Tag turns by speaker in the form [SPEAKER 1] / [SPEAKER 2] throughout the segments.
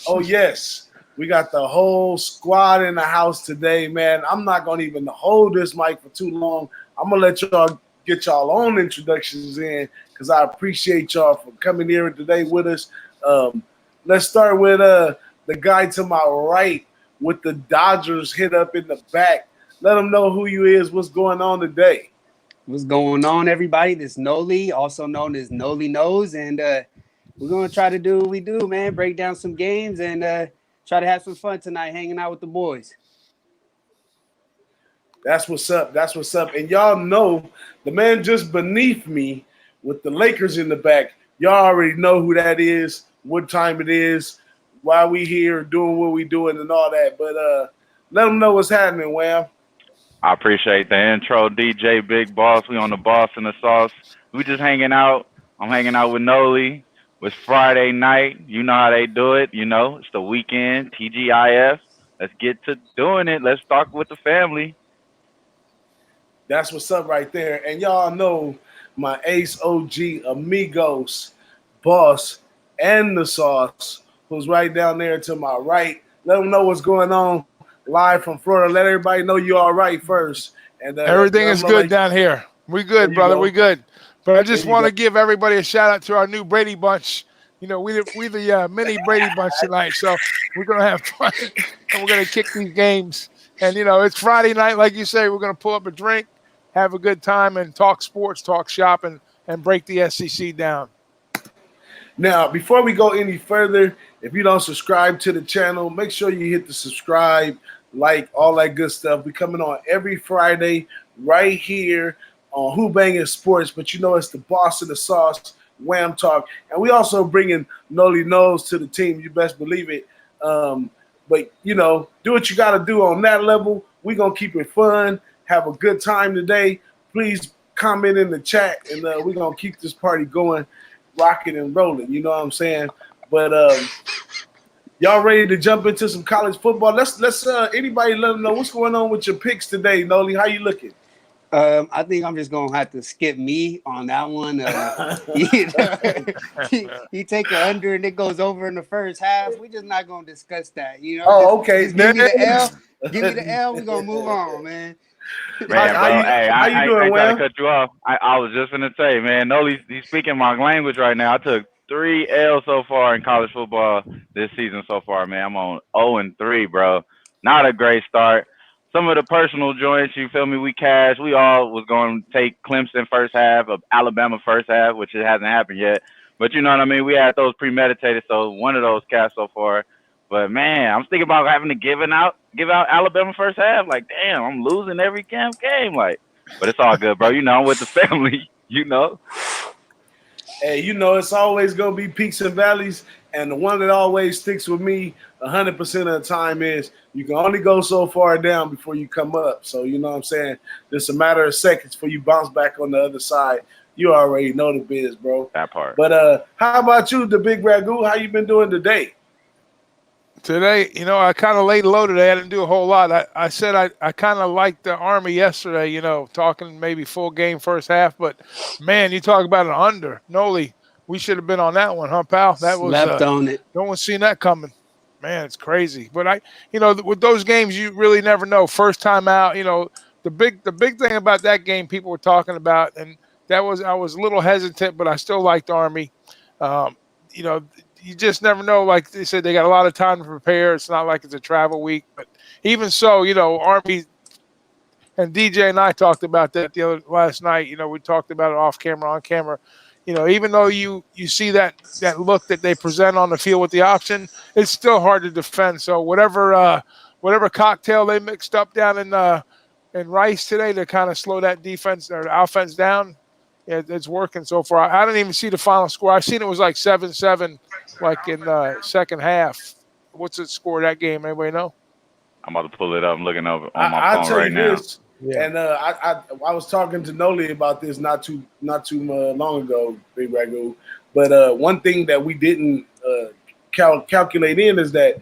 [SPEAKER 1] Oh, yes. We got the whole squad in the house today, man. I'm not going to even hold this mic for too long. I'm going to let y'all get y'all own introductions in because I appreciate y'all for coming here today with us. Let's start with the guy to my right with the Dodgers hit up in the back. Let them know who you is, what's going on today.
[SPEAKER 2] What's going on, everybody? This is Nolly, also known as Nolly Knows, and we're going to try to do what we do, man, break down some games and try to have some fun tonight hanging out with the boys.
[SPEAKER 1] That's what's up. That's what's up. And y'all know the man just beneath me with the Lakers in the back. Y'all already know who that is, what time it is, why we here, doing what we doing and all that. But let them know what's happening, Wham.
[SPEAKER 3] I appreciate the intro, DJ BigBoss. We on the Boss and the Sauce. We just hanging out. I'm hanging out with Nolly. It's Friday night. You know how they do it. You know, it's the weekend, TGIF. Let's get to doing it. Let's talk with the family.
[SPEAKER 1] That's what's up right there. And y'all know my ace OG amigos, Boss, and the Sauce, who's right down there to my right. Let them know what's going on live from Florida. Let everybody know you all right first. And
[SPEAKER 4] everything is good down here. We good, brother. We good. But I just want to give everybody a shout out to our new Brady Bunch. You know, we the mini Brady Bunch tonight, so we're gonna have fun and we're gonna kick these games. And you know, it's Friday night, like you say. We're gonna pull up a drink, have a good time, and talk sports, talk shopping, and break the SEC down.
[SPEAKER 1] Now, before we go any further, if you don't subscribe to the channel, make sure you hit the subscribe, like, all that good stuff. We coming on every Friday right here on Who-Bangin Sports, but you know it's the Boss of the Sauce, Wham Talk. And we also bringing Nolly Knows to the team. You best believe it. But, you know, do what you got to do on that level. We're going to keep it fun, have a good time today. Please comment in the chat, and we're going to keep this party going, rocking and rolling. You know what I'm saying? But y'all ready to jump into some college football? Let's anybody let them know what's going on with your picks today, Nolly. How you looking?
[SPEAKER 2] I think I'm just gonna have to skip me on that one. You take it under and it goes over in the first half. We're just not gonna discuss that, you know.
[SPEAKER 1] Oh, okay.
[SPEAKER 2] Just give me the L. Give me the L. We're gonna move on, man.
[SPEAKER 3] Man, bro, I gotta cut you off. I was just gonna say, man, Nolly's he's speaking my language right now. I took 3 L's so far in college football this season so far, man. I'm on 0-3, bro. Not a great start. Some of the personal joints, you feel me, we cashed. We all was going to take Clemson first half, of Alabama first half, which it hasn't happened yet. But you know what I mean? We had those premeditated, so one of those cashed so far. But, man, I'm thinking about having to give out Alabama first half. Like, damn, I'm losing every damn game. Like, but it's all good, bro. You know, I'm with the family, you know.
[SPEAKER 1] Hey, you know, it's always going to be peaks and valleys. And the one that always sticks with me 100% of the time is you can only go so far down before you come up. So, you know what I'm saying? It's a matter of seconds before you bounce back on the other side. You already know the biz, bro.
[SPEAKER 3] That part.
[SPEAKER 1] But how about you, the Big Ragoo? How you been doing today?
[SPEAKER 4] Today, you know, I kind of laid low today. I didn't do a whole lot. I said I kind of liked the Army yesterday, you know, talking maybe full game first half. But, man, you talk about an under. Nolly, we should have been on that one, huh, pal? That was
[SPEAKER 2] slept on it.
[SPEAKER 4] No one's seen that coming. Man, it's crazy. But you know, with those games, you really never know. First time out, you know, the big thing about that game people were talking about, and I was a little hesitant, but I still liked Army. You know, you just never know. Like they said, they got a lot of time to prepare. It's not like it's a travel week, but even so, you know, Army and DJ and I talked about that last night. You know, we talked about it off camera, on camera. You know, even though you see that look that they present on the field with the option, it's still hard to defend. So whatever cocktail they mixed up down in Rice today to kind of slow that defense or the offense down, it's working so far. I didn't even see the final score. I seen it was like 7-7, like in the second half. What's the score of that game? Anybody know?
[SPEAKER 3] I'm about to pull it up. I'm looking over on my phone right now.
[SPEAKER 1] Yeah. And I was talking to Nolly about this not too long ago, Big Ragoo. But one thing that we didn't calculate in is that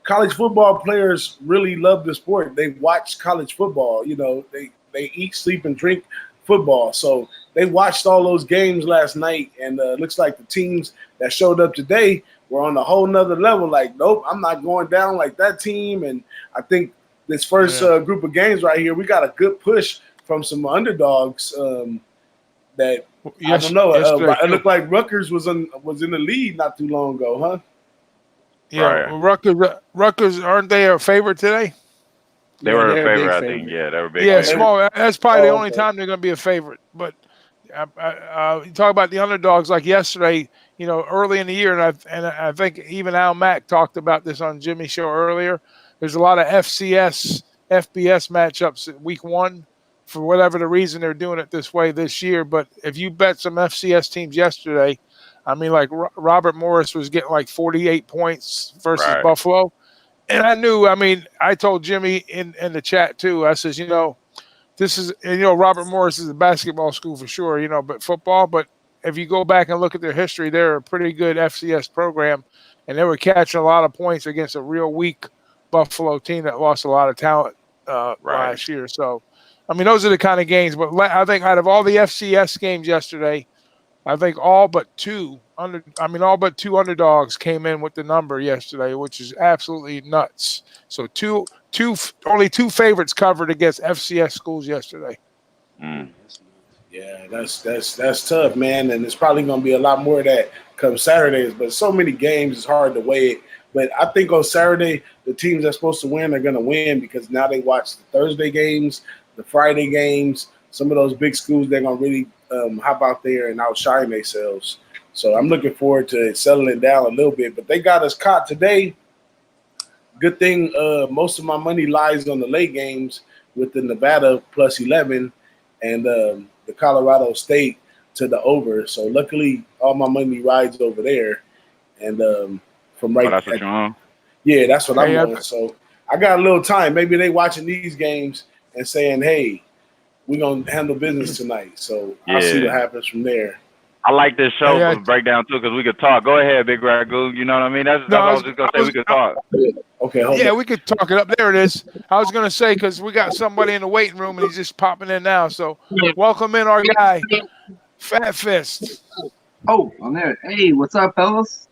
[SPEAKER 1] college football players really love the sport. They watch college football. You know, they eat, sleep, and drink football. So they watched all those games last night, and looks like the teams that showed up today were on a whole nother level. Like, nope, I'm not going down like that team. And I think this first group of games right here, we got a good push from some underdogs. That I don't know. It looked like Rutgers was in the lead not too long ago, huh?
[SPEAKER 4] Yeah, right. Rutgers aren't they a favorite today?
[SPEAKER 3] They were a favorite, I think. Yeah, they were big.
[SPEAKER 4] Yeah, small. That's probably the only time they're going to be a favorite. But you talk about the underdogs like yesterday. Early in the year, and I think even Al Mack talked about this on Jimmy's show earlier. There's a lot of FBS matchups at week 1. For whatever the reason, they're doing it this way this year. But if you bet some FCS teams yesterday, I mean, like Robert Morris was getting like 48 points versus Buffalo. And I told Jimmy in the chat too, I says, this is, Robert Morris is a basketball school for sure, but football. But if you go back and look at their history, they're a pretty good FCS program. And they were catching a lot of points against a real weak Buffalo team that lost a lot of talent last year. So, those are the kind of games. But I think out of all the FCS games yesterday, I think all but two underdogs came in with the number yesterday, which is absolutely nuts. So only two favorites covered against FCS schools yesterday.
[SPEAKER 1] Yeah, that's tough, man. And it's probably going to be a lot more of that come Saturdays. But so many games, it's hard to weigh it. But I think on Saturday, the teams that's supposed to win are going to win because now they watch the Thursday games, the Friday games. Some of those big schools, they're going to really hop out there and outshine themselves. So I'm looking forward to settling down a little bit. But they got us caught today. Good thing most of my money lies on the late games with the Nevada plus 11 and the Colorado State to the over. So luckily, all my money rides over there. And from right
[SPEAKER 3] that's what you're on?
[SPEAKER 1] Yeah, that's what I'm doing. So I got a little time. Maybe they watching these games and saying, hey, we're going to handle business tonight. So I'll see what happens from there.
[SPEAKER 3] I like this show for breakdown, too, because we could talk. Go ahead, Big Ragoo. You know what I mean? That's what I was just going to say. We could talk.
[SPEAKER 1] Okay,
[SPEAKER 4] we could talk it up. There it is. I was going to say, because we got somebody in the waiting room, and he's just popping in now. So welcome in our guy, FatFist.
[SPEAKER 5] Oh, I'm there. Hey, what's up, fellas?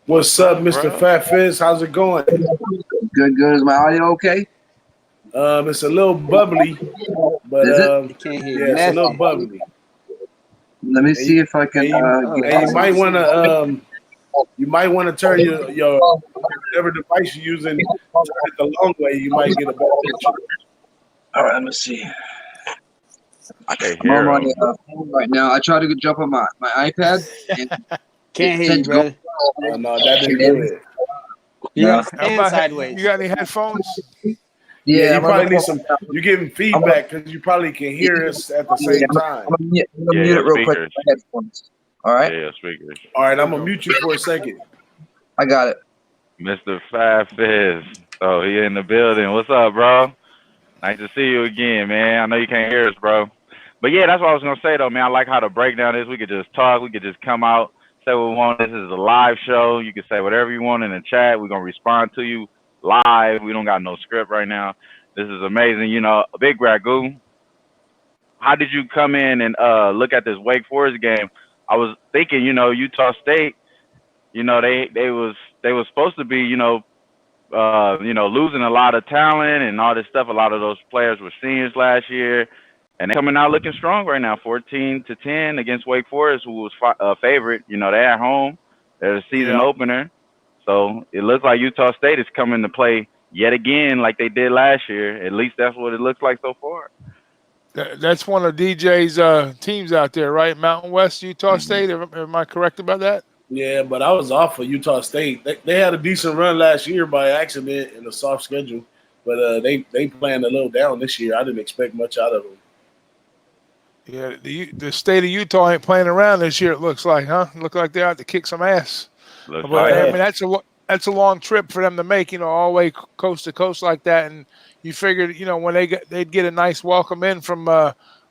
[SPEAKER 1] What's up, Mr. FatFist? How's it going?
[SPEAKER 5] Good. Is my audio okay?
[SPEAKER 1] It's a little bubbly, but
[SPEAKER 2] it's a
[SPEAKER 1] little bubbly.
[SPEAKER 5] Let me see if I can.
[SPEAKER 1] You might want to turn your whatever device you're using, turn it the long way. You might get a better picture.
[SPEAKER 5] All right, let me see.
[SPEAKER 3] Okay,
[SPEAKER 5] I'm on my phone right now. I tried to jump on my iPad. And
[SPEAKER 2] can't hear you, brother.
[SPEAKER 1] No, that didn't do it.
[SPEAKER 2] Yeah, and sideways.
[SPEAKER 4] You got any headphones?
[SPEAKER 1] Yeah, you probably need some. You're getting feedback because you probably can hear us at the same time.
[SPEAKER 5] I'm gonna mute it real quick. Headphones. All right.
[SPEAKER 3] Yeah, speakers.
[SPEAKER 1] All right, I'm gonna mute you for a second.
[SPEAKER 5] I got it.
[SPEAKER 3] Mr. FatFist. Oh, he in the building. What's up, bro? Nice to see you again, man. I know you can't hear us, bro. But yeah, that's what I was gonna say though, man. I like how the breakdown is. We could just talk. We could just come out, say what we want. This is a live show. You can say whatever you want in the chat. We're gonna respond to you live. We don't got no script right now. This is amazing. Big Ragoo, how did you come in and look at this Wake Forest game? I was thinking, Utah State, they was supposed to be, losing a lot of talent and all this stuff. A lot of those players were seniors last year, and they're coming out looking strong right now, 14-10 against Wake Forest, who was a favorite. They're at home. They're the season opener. So it looks like Utah State is coming to play yet again like they did last year. At least that's what it looks like so far.
[SPEAKER 4] That's one of DJ's teams out there, right? Mountain West Utah State. Am I correct about that?
[SPEAKER 1] Yeah, but I was off of Utah State. They had a decent run last year by accident in a soft schedule, but they playing a little down this year. I didn't expect much out of them.
[SPEAKER 4] Yeah, the state of Utah ain't playing around this year. It looks like, huh? Look like they're out to kick some ass. That's a long trip for them to make, all the way coast to coast like that. And you figured, when they'd get a nice welcome in from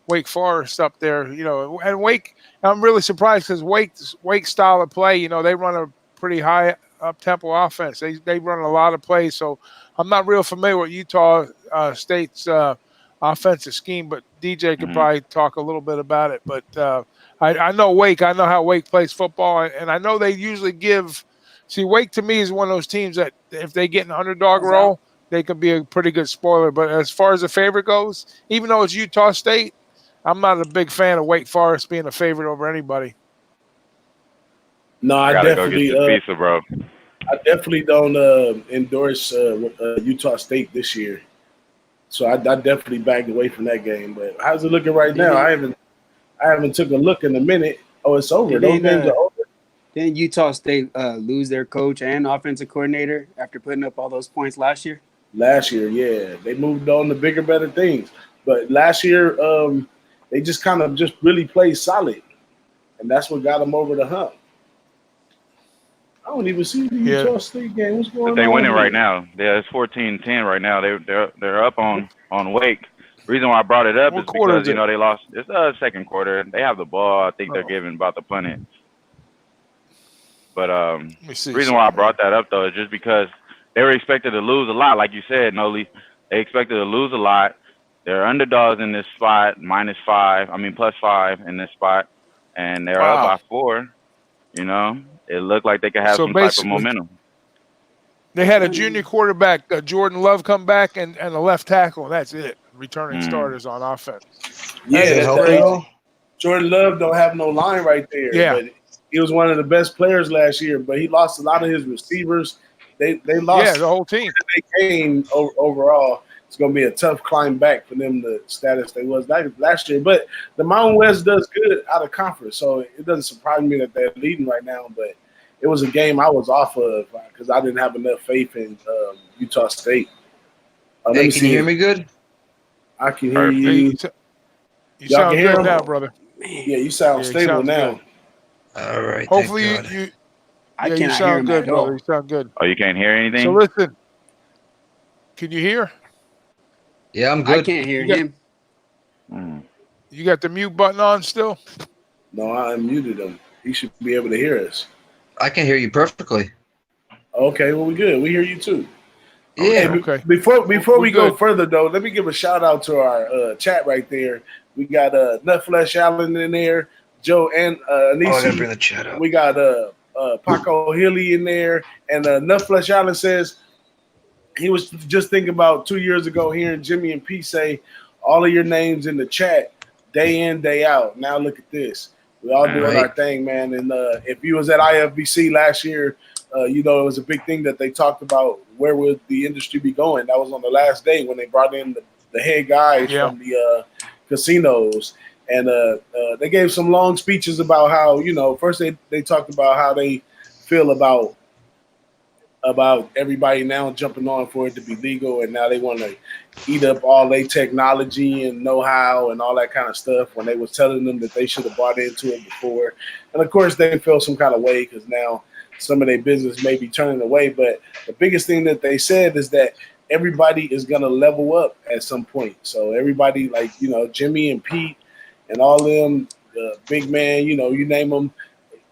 [SPEAKER 4] Wake Forest up there, and Wake. I'm really surprised because Wake's style of play, they run a pretty high up tempo offense. They run a lot of plays. So I'm not real familiar with Utah State's offensive scheme, but DJ could probably talk a little bit about it. But I know Wake. I know how Wake plays football, and I know they usually give See, Wake to me is one of those teams that if they get an underdog role, they could be a pretty good spoiler. But as far as the favorite goes, even though it's Utah State, I'm not a big fan of Wake Forest being a favorite over anybody.
[SPEAKER 1] No, I
[SPEAKER 3] gotta go
[SPEAKER 1] definitely,
[SPEAKER 3] get your pizza, bro.
[SPEAKER 1] I definitely don't endorse Utah State this year. So I definitely backed away from that game. But how's it looking right now? I haven't took a look in a minute. Oh, it's over. Those games are over.
[SPEAKER 2] Didn't Utah State lose their coach and offensive coordinator after putting up all those points last year?
[SPEAKER 1] Last year, yeah, they moved on to bigger, better things. But last year, they just kind of just really played solid, and that's what got them over the hump. I don't even see the Utah State game. What's going on?
[SPEAKER 3] They winning right now. Yeah, it's 14-10 right now. They're up on Wake. The reason why I brought it up is because they lost. It's the second quarter. They have the ball. I think they're giving about to punt it. But the reason why I brought that up though is just because they were expected to lose a lot, like you said, Nolly. They expected to lose a lot. They're underdogs in this spot, +5 in this spot, and they're up by 4. You know, it looked like they could have some type of momentum.
[SPEAKER 4] They had a junior quarterback, Jordan Love, come back, and a left tackle. And that's it. Returning starters on offense.
[SPEAKER 1] Yeah, that's crazy. Jordan Love don't have no line right there.
[SPEAKER 4] Yeah.
[SPEAKER 1] But he was one of the best players last year, but he lost a lot of his receivers. They lost
[SPEAKER 4] the whole team.
[SPEAKER 1] They came overall. It's going to be a tough climb back for them, the status they was last year. But the Mountain West does good out of conference, so it doesn't surprise me that they're leading right now. But it was a game I was off of because I didn't have enough faith in Utah State.
[SPEAKER 5] Hey, can you hear me good?
[SPEAKER 1] I can hear you.
[SPEAKER 4] You sound good now, brother.
[SPEAKER 1] Yeah, you sound stable now.
[SPEAKER 5] Good. All right.
[SPEAKER 4] Hopefully you sound good, brother. You sound good.
[SPEAKER 3] Oh, you can't hear anything?
[SPEAKER 4] So listen, can you hear?
[SPEAKER 5] Yeah, I'm good.
[SPEAKER 2] I can't hear him.
[SPEAKER 4] You got the mute button on still?
[SPEAKER 1] No, I unmuted him. He should be able to hear us.
[SPEAKER 5] I can hear you perfectly.
[SPEAKER 1] Okay, well, we good. We hear you too.
[SPEAKER 5] Yeah.
[SPEAKER 1] Okay. Before we go further though, let me give a shout out to our chat right there. We got Nutflesh Allen in there, Joe and Anisi.
[SPEAKER 5] I gotta bring the chat up.
[SPEAKER 1] We got Paco Hilly in there, and Nutflesh Allen says he was just thinking about 2 years ago hearing Jimmy and P say all of your names in the chat day in, day out. Now look at this. We all doing our thing, man. And if you was at IFBC last year, it was a big thing that they talked about where would the industry be going. That was on the last day when they brought in the head guys from the casinos. And they gave some long speeches about how, first they talked about how they feel about everybody now jumping on for it to be legal, and now they want to eat up all their technology and know-how and all that kind of stuff when they was telling them that they should have bought into it before. And, of course, they feel some kind of way because now some of their business may be turning away. But the biggest thing that they said is that everybody is going to level up at some point. So everybody like, Jimmy and Pete and all them, big man, you name them,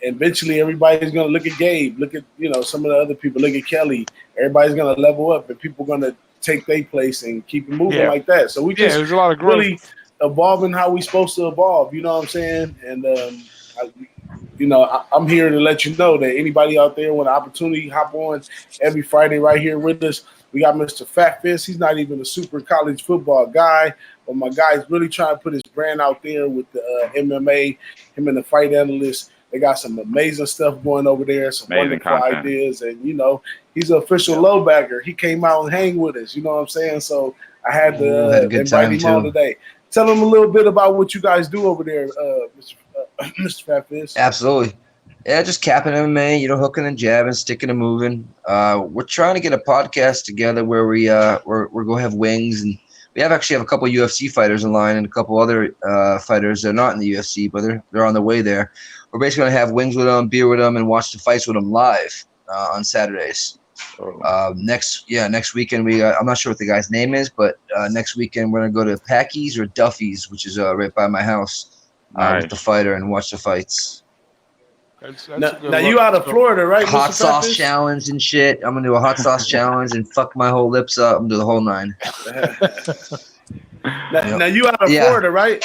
[SPEAKER 1] eventually everybody's going to look at Gabe, look at, some of the other people, look at Kelly. Everybody's going to level up and people are going to take their place and keep it moving like that. So we just
[SPEAKER 4] there's a lot of growth.
[SPEAKER 1] Really evolving how we supposed to evolve, you know what I'm saying? And, I'm here to let you know that anybody out there want an opportunity, hop on every Friday right here with us. We got Mr. FatFist. He's not even a super college football guy, but my guy's really trying to put his brand out there with the MMA, him and the fight analyst. They got some amazing stuff going over there, some wonderful ideas. And, he's an official low bagger. He came out and hang with us, you know what I'm saying? So I had to invite him on today. Tell him a little bit about what you guys do over there, Mr. FatFist.
[SPEAKER 5] Absolutely. Yeah, just capping MMA, hooking and jabbing, sticking and moving. We're trying to get a podcast together where we're going to have wings, and we actually have a couple of UFC fighters in line and a couple other fighters that are not in the UFC, but they're on the way there. We're basically going to have wings with them, beer with them, and watch the fights with them live on Saturdays. Next weekend I'm not sure what the guy's name is, but next weekend we're going to go to Packy's or Duffy's, which is right by my house, with the fighter and watch the fights.
[SPEAKER 4] That's
[SPEAKER 1] now you out of Florida, right?
[SPEAKER 5] Hot sauce challenge and shit. I'm gonna do a hot sauce challenge and fuck my whole lips up. I'm gonna do the whole 9.
[SPEAKER 1] Now you out of Florida, right?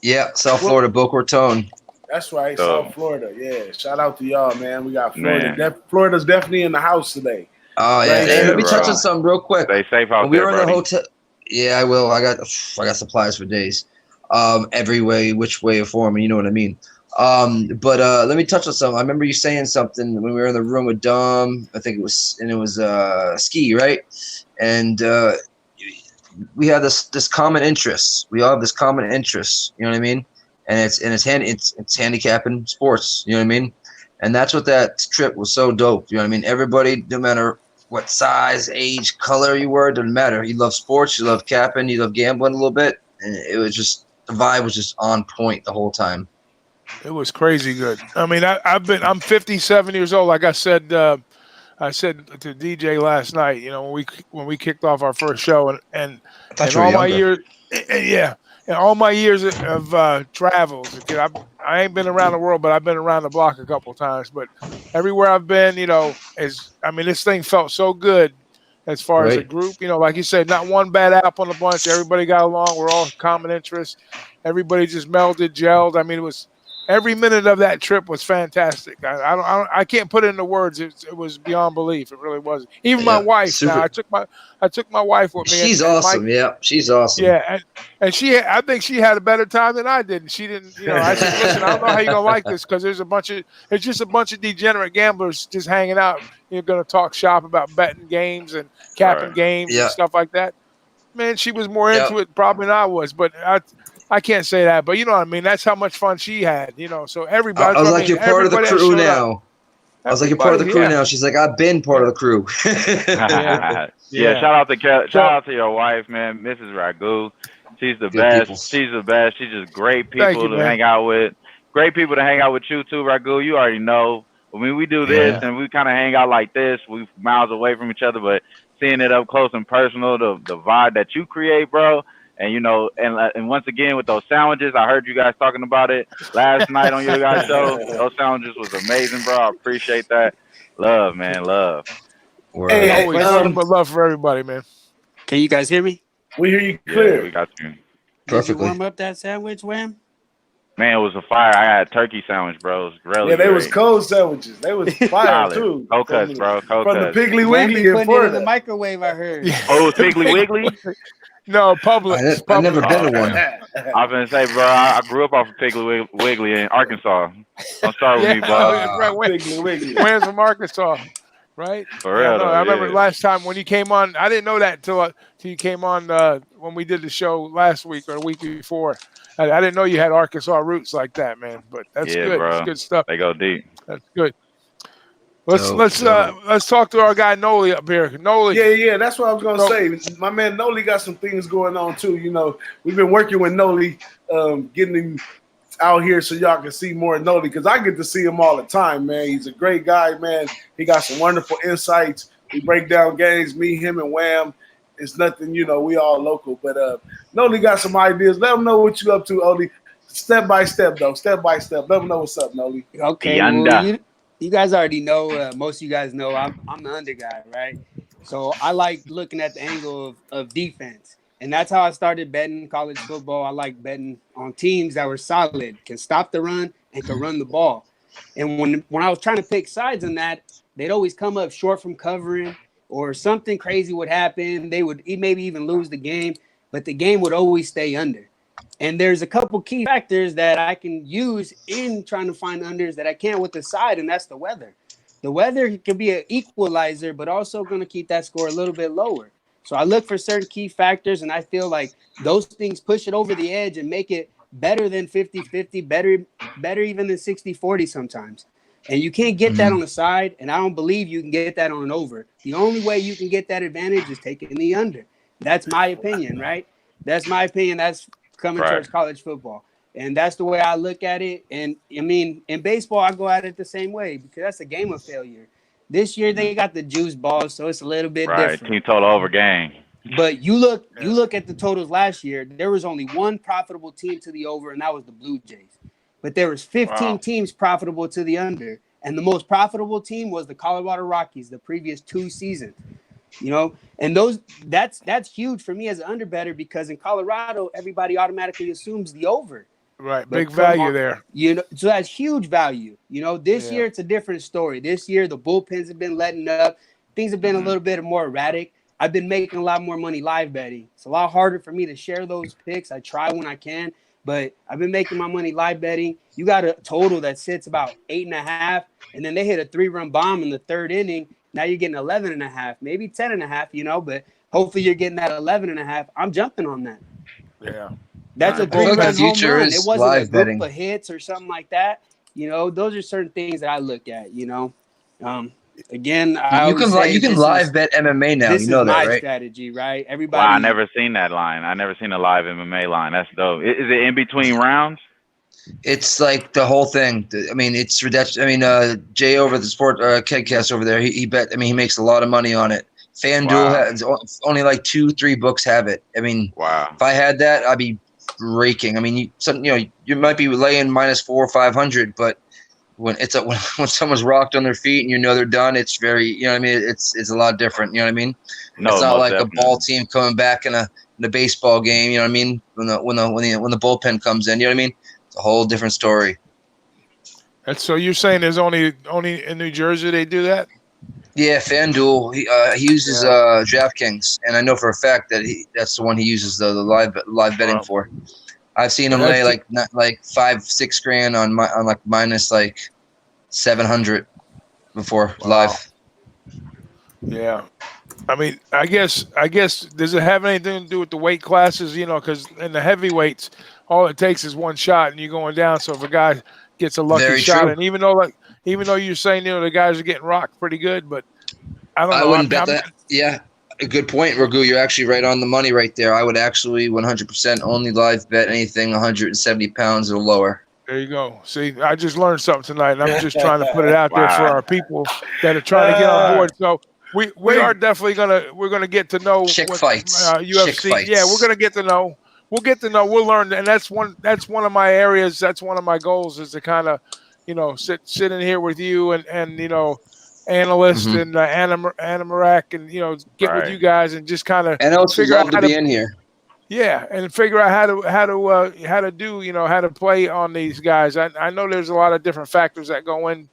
[SPEAKER 5] Yeah, South Florida, Boca Raton.
[SPEAKER 1] That's right,
[SPEAKER 3] So,
[SPEAKER 1] South Florida. Yeah, shout out to y'all, man. We got Florida.
[SPEAKER 3] Man.
[SPEAKER 1] Florida's definitely in the house today.
[SPEAKER 5] Oh yeah.
[SPEAKER 1] Right
[SPEAKER 5] Hey,
[SPEAKER 1] here,
[SPEAKER 5] let me touch
[SPEAKER 3] bro.
[SPEAKER 5] on something real quick.
[SPEAKER 3] Stay safe out
[SPEAKER 5] When we
[SPEAKER 3] there,
[SPEAKER 5] were in the
[SPEAKER 3] buddy.
[SPEAKER 5] hotel, yeah, I will. I got supplies for days. Every way, which way or form, you know what I mean. But let me touch on something. I remember you saying something when we were in the room with Dom. I think it was ski, right? And we have this common interest. We all have this common interest. You know what I mean? And it's handicapping sports. You know what I mean? And that's what that trip was so dope. You know what I mean? Everybody, no matter what size, age, color you were, doesn't matter. You love sports, you love capping, you love gambling a little bit, and it was just the vibe was just on point the whole time.
[SPEAKER 4] It was crazy good. I mean, I'm 57 years old. Like I said to DJ last night, you know, when we kicked off our first show, and
[SPEAKER 5] all
[SPEAKER 4] my years, yeah, and all my years of travels. I ain't been around the world, but I've been around the block a couple of times. But everywhere I've been, you know, this thing felt so good as far as a group. You know, like you said, not one bad apple on the bunch. Everybody got along. We're all common interests. Everybody just melded, gelled. I mean, it was. Every minute of that trip was fantastic. I can't put it into words. It was beyond belief. It really was. Even my wife.
[SPEAKER 5] super.
[SPEAKER 4] Now I took my wife with me.
[SPEAKER 5] She's awesome. Yeah, she's awesome.
[SPEAKER 4] Yeah, and I think she had a better time than I did. And she didn't. You know, I said, listen, I don't know how you're gonna like this because it's just a bunch of degenerate gamblers just hanging out. You're gonna talk shop about betting games and capping games and stuff like that. Man, she was more into it probably than I was, but I can't say that, but you know what I mean. That's how much fun she had, you know. So everybody,
[SPEAKER 5] I was like, you're part of the crew now. I was like, you're part of the crew now. She's like, I've been part of the crew.
[SPEAKER 3] Shout out to your wife, man, Mrs. Ragoo. She's the best.
[SPEAKER 5] People.
[SPEAKER 3] She's the best. She's just great people to hang out with. Great people to hang out with you too, Ragoo. You already know. When we do this and we kind of hang out like this, we miles away from each other, but seeing it up close and personal, the vibe that you create, bro. And, you know, and once again, with those sandwiches, I heard you guys talking about it last night on your guys' show. Those sandwiches was amazing, bro. I appreciate that. Love, man. Love.
[SPEAKER 4] Hey, always nothing but love for everybody, man.
[SPEAKER 2] Can you guys hear me?
[SPEAKER 1] We hear you clear.
[SPEAKER 3] Yeah, we got you.
[SPEAKER 2] Did you warm up that sandwich, Wham?
[SPEAKER 3] Man, it was a fire. I had a turkey sandwich, bro. It was really
[SPEAKER 1] they
[SPEAKER 3] great.
[SPEAKER 1] was cold sandwiches. They was fire, too.
[SPEAKER 3] Cold cuts, bro. Cold
[SPEAKER 1] From
[SPEAKER 3] cuts.
[SPEAKER 1] the Piggly Wiggly in Florida.
[SPEAKER 2] It in the microwave, I heard.
[SPEAKER 3] Oh, it was Piggly Wiggly?
[SPEAKER 4] No, Publix.
[SPEAKER 5] I've never been to one.
[SPEAKER 3] I was gonna say, bro, I grew up off of Piggly Wiggly in Arkansas. Don't start with me, bro.
[SPEAKER 4] Piggly Wiggly. Wham's from Arkansas, right?
[SPEAKER 3] For real.
[SPEAKER 4] I remember last time when you came on. I didn't know that until you came on when we did the show last week or the week before. I didn't know you had Arkansas roots like that, man. But that's good.
[SPEAKER 3] Bro.
[SPEAKER 4] That's good stuff.
[SPEAKER 3] They go deep.
[SPEAKER 4] That's good. Let's talk to our guy Nolly up here. Nolly.
[SPEAKER 1] Yeah, that's what I was gonna say. My man Nolly got some things going on too. You know, we've been working with Nolly, getting him out here so y'all can see more of Nolly because I get to see him all the time, man. He's a great guy, man. He got some wonderful insights. We break down games, me, him, and Wham. It's nothing, you know, we all local, but Nolly got some ideas. Let him know what you up to, Oli. Step by step, though. Step by step. Let him know what's up, Nolly.
[SPEAKER 2] Okay. Well, you guys already know, most of you guys know I'm the under guy, right? So I like looking at the angle of defense. And that's how I started betting college football. I like betting on teams that were solid, can stop the run, and can run the ball. And when I was trying to pick sides on that, they'd always come up short from covering or something crazy would happen. They would maybe even lose the game, but the game would always stay under. And there's a couple key factors that I can use in trying to find unders that I can't with the side, and that's the weather. The weather can be an equalizer, but also going to keep that score a little bit lower. So I look for certain key factors, and I feel like those things push it over the edge and make it better than 50-50, better even than 60-40 sometimes. And you can't get that on the side, and I don't believe you can get that on an over. The only way you can get that advantage is taking the under. That's my opinion, right? That's my opinion. That's coming towards college football. And that's the way I look at it. And, I mean, in baseball, I go at it the same way because that's a game of failure. This year, they got the juice balls, so it's a little bit different.
[SPEAKER 3] Team total over game.
[SPEAKER 2] But you look at the totals last year, there was only one profitable team to the over, and that was the Blue Jays. But there was 15 teams profitable to the under, and the most profitable team was the Colorado Rockies the previous 2 seasons. You know, and that's huge for me as an under better because in Colorado, everybody automatically assumes the over.
[SPEAKER 4] Right,
[SPEAKER 2] But
[SPEAKER 4] big
[SPEAKER 2] come
[SPEAKER 4] value
[SPEAKER 2] on,
[SPEAKER 4] there.
[SPEAKER 2] you know, so that's huge value. You know, this
[SPEAKER 4] Yeah.
[SPEAKER 2] year it's a different story. This year the bullpens have been letting up. Things have been a little bit more erratic. I've been making a lot more money live betting. It's a lot harder for me to share those picks. I try when I can, but I've been making my money live betting. You got a total that sits about 8.5, and then they hit a 3-run bomb in the third inning. Now you're getting 11.5, maybe 10.5, you know, but hopefully you're getting that 11.5. I'm jumping on that.
[SPEAKER 4] Yeah.
[SPEAKER 2] That's a
[SPEAKER 5] I feel like the
[SPEAKER 2] 3-run home
[SPEAKER 5] future
[SPEAKER 2] run. It
[SPEAKER 5] is
[SPEAKER 2] wasn't a
[SPEAKER 5] live
[SPEAKER 2] group
[SPEAKER 5] betting.
[SPEAKER 2] of hits or something like that. You know, those are certain things that I look at, you know. Again, I
[SPEAKER 5] You
[SPEAKER 2] always say
[SPEAKER 5] can live bet MMA now.
[SPEAKER 2] this
[SPEAKER 5] You
[SPEAKER 2] is
[SPEAKER 5] know that,
[SPEAKER 2] my
[SPEAKER 5] right?
[SPEAKER 2] strategy, right?
[SPEAKER 3] Wow,
[SPEAKER 2] Everybody.
[SPEAKER 3] I never seen that line. I never seen a live MMA line. That's dope. Is it in between rounds?
[SPEAKER 5] It's like the whole thing. I mean, it's ridiculous. I mean, Jay over the sport Kedcast over there, he bet. I mean, he makes a lot of money on it. FanDuel has only like 2-3 books have it. I mean, if I had that, I'd be raking. I mean, you might be laying -400 or 500, but when when someone's rocked on their feet and you know they're done, it's very, you know what I mean. It's a lot different. You know what I mean.
[SPEAKER 3] No,
[SPEAKER 5] it's not
[SPEAKER 3] most
[SPEAKER 5] like
[SPEAKER 3] definitely.
[SPEAKER 5] a ball team coming back in a baseball game. You know what I mean. When the bullpen comes in, you know what I mean. It's a whole different story.
[SPEAKER 4] And so you're saying there's only in New Jersey they do that?
[SPEAKER 5] Yeah, FanDuel. He uses DraftKings, and I know for a fact that that's the one he uses the live betting for. I've seen him lay like 5-6 grand on like minus like 700 before live.
[SPEAKER 4] Yeah. I mean, I guess does it have anything to do with the weight classes? You know, because in the heavyweights, all it takes is one shot and you're going down. So if a guy gets a lucky shot, and even though you're saying the guys are getting rocked pretty good, but I don't know.
[SPEAKER 5] I wouldn't bet that. Yeah, a good point, Ragoo. You're actually right on the money right there. I would actually 100% only live bet anything 170 pounds or lower.
[SPEAKER 4] There you go. See, I just learned something tonight, and I'm just trying to put it out there for our people that are trying to get on board. So we are definitely gonna get to know
[SPEAKER 5] Chick
[SPEAKER 4] what
[SPEAKER 5] fights.
[SPEAKER 4] UFC.
[SPEAKER 5] Chick fights.
[SPEAKER 4] Yeah, we're gonna get to know. We'll get to know. We'll learn, and that's one of my areas. That's one of my goals is to kind of, sit in here with you and analyst and Anna Marak and get with you guys and just kind of
[SPEAKER 5] figure out how to be in here.
[SPEAKER 4] Yeah, and figure out how to do how to play on these guys. I know there's a lot of different factors that go in,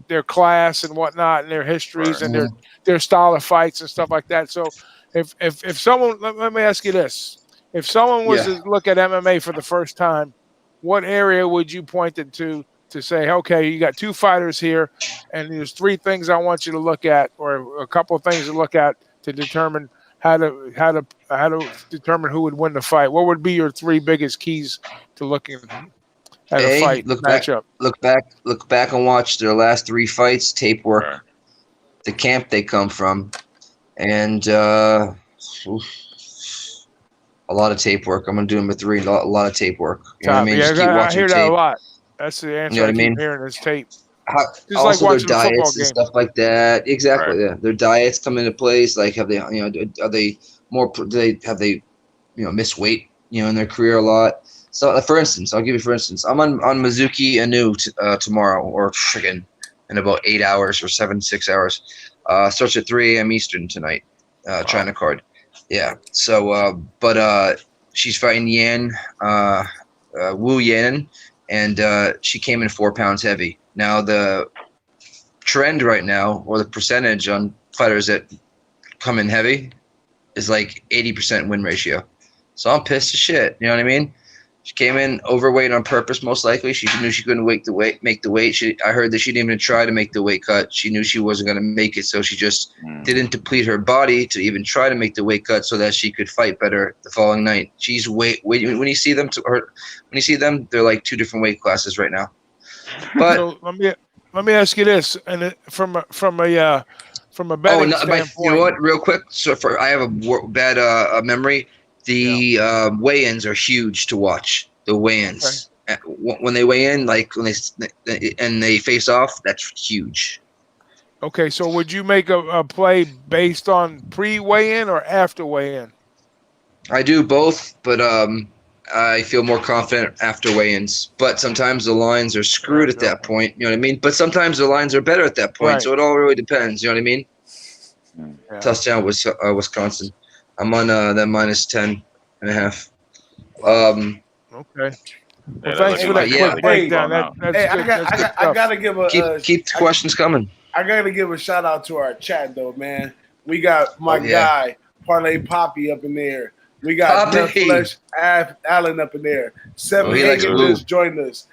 [SPEAKER 4] their class and whatnot, and their histories and their style of fights and stuff like that. So, if someone, let me ask you this: if someone was to look at MMA for the first time, what area would you point them to say, okay, you got two fighters here, and there's 3 things I want you to look at, or a couple of things to look at to determine how to determine who would win the fight? What would be your 3 biggest keys to looking at a fight matchup?
[SPEAKER 5] Look back and watch their last 3 fights, tape work, the camp they come from, and a lot of tape work. I'm gonna do number 3. A lot of tape work. You know what I mean? Just keep watching
[SPEAKER 4] I hear
[SPEAKER 5] tape.
[SPEAKER 4] that a lot. That's the answer.
[SPEAKER 5] You know what I mean?
[SPEAKER 4] Keep hearing is tape.
[SPEAKER 5] Just
[SPEAKER 4] also
[SPEAKER 5] like their diets and stuff like that. Exactly. Yeah, their diets come into place. Like, have they, are they more? Have they missed weight, in their career a lot? So, for instance, I'll give you for instance, I'm on Mizuki Inu tomorrow, or friggin' in about 8 hours or 6 hours. Starts at 3 a.m. Eastern tonight. China card. Yeah. So, but she's fighting Wu Yan, and she came in 4 pounds heavy. Now the trend right now, or the percentage on fighters that come in heavy, is like 80% win ratio. So I'm pissed as shit. You know what I mean? She came in overweight on purpose, most likely. She knew she couldn't make the weight. I heard that she didn't even try to make the weight cut. She knew she wasn't going to make it, so she just didn't deplete her body to even try to make the weight cut so that she could fight better the following night. She's when you see them, they're like 2 different weight classes right now. But
[SPEAKER 4] so let me ask you this, and from a betting standpoint.
[SPEAKER 5] You know what? Real quick, so I have a bad memory. The weigh-ins are huge to watch. The weigh-ins when they weigh in, like when they face off, that's huge.
[SPEAKER 4] Okay, so would you make a play based on pre-weigh-in or after weigh-in?
[SPEAKER 5] I do both, but I feel more confident after weigh-ins. But sometimes the lines are screwed at that point. You know what I mean? But sometimes the lines are better at that point. Right. So it all really depends. You know what I mean? Yeah. Touchdown was Wisconsin. I'm on that -10.5.
[SPEAKER 4] Okay. Well, thanks for that quick breakdown. That's good.
[SPEAKER 1] I gotta give a
[SPEAKER 5] keep the questions coming.
[SPEAKER 1] I gotta give a shout out to our chat though, man. We got my guy Parlay Poppy up in there. We got Nut Flesh Allen up in there. Seven Hagen just joined us.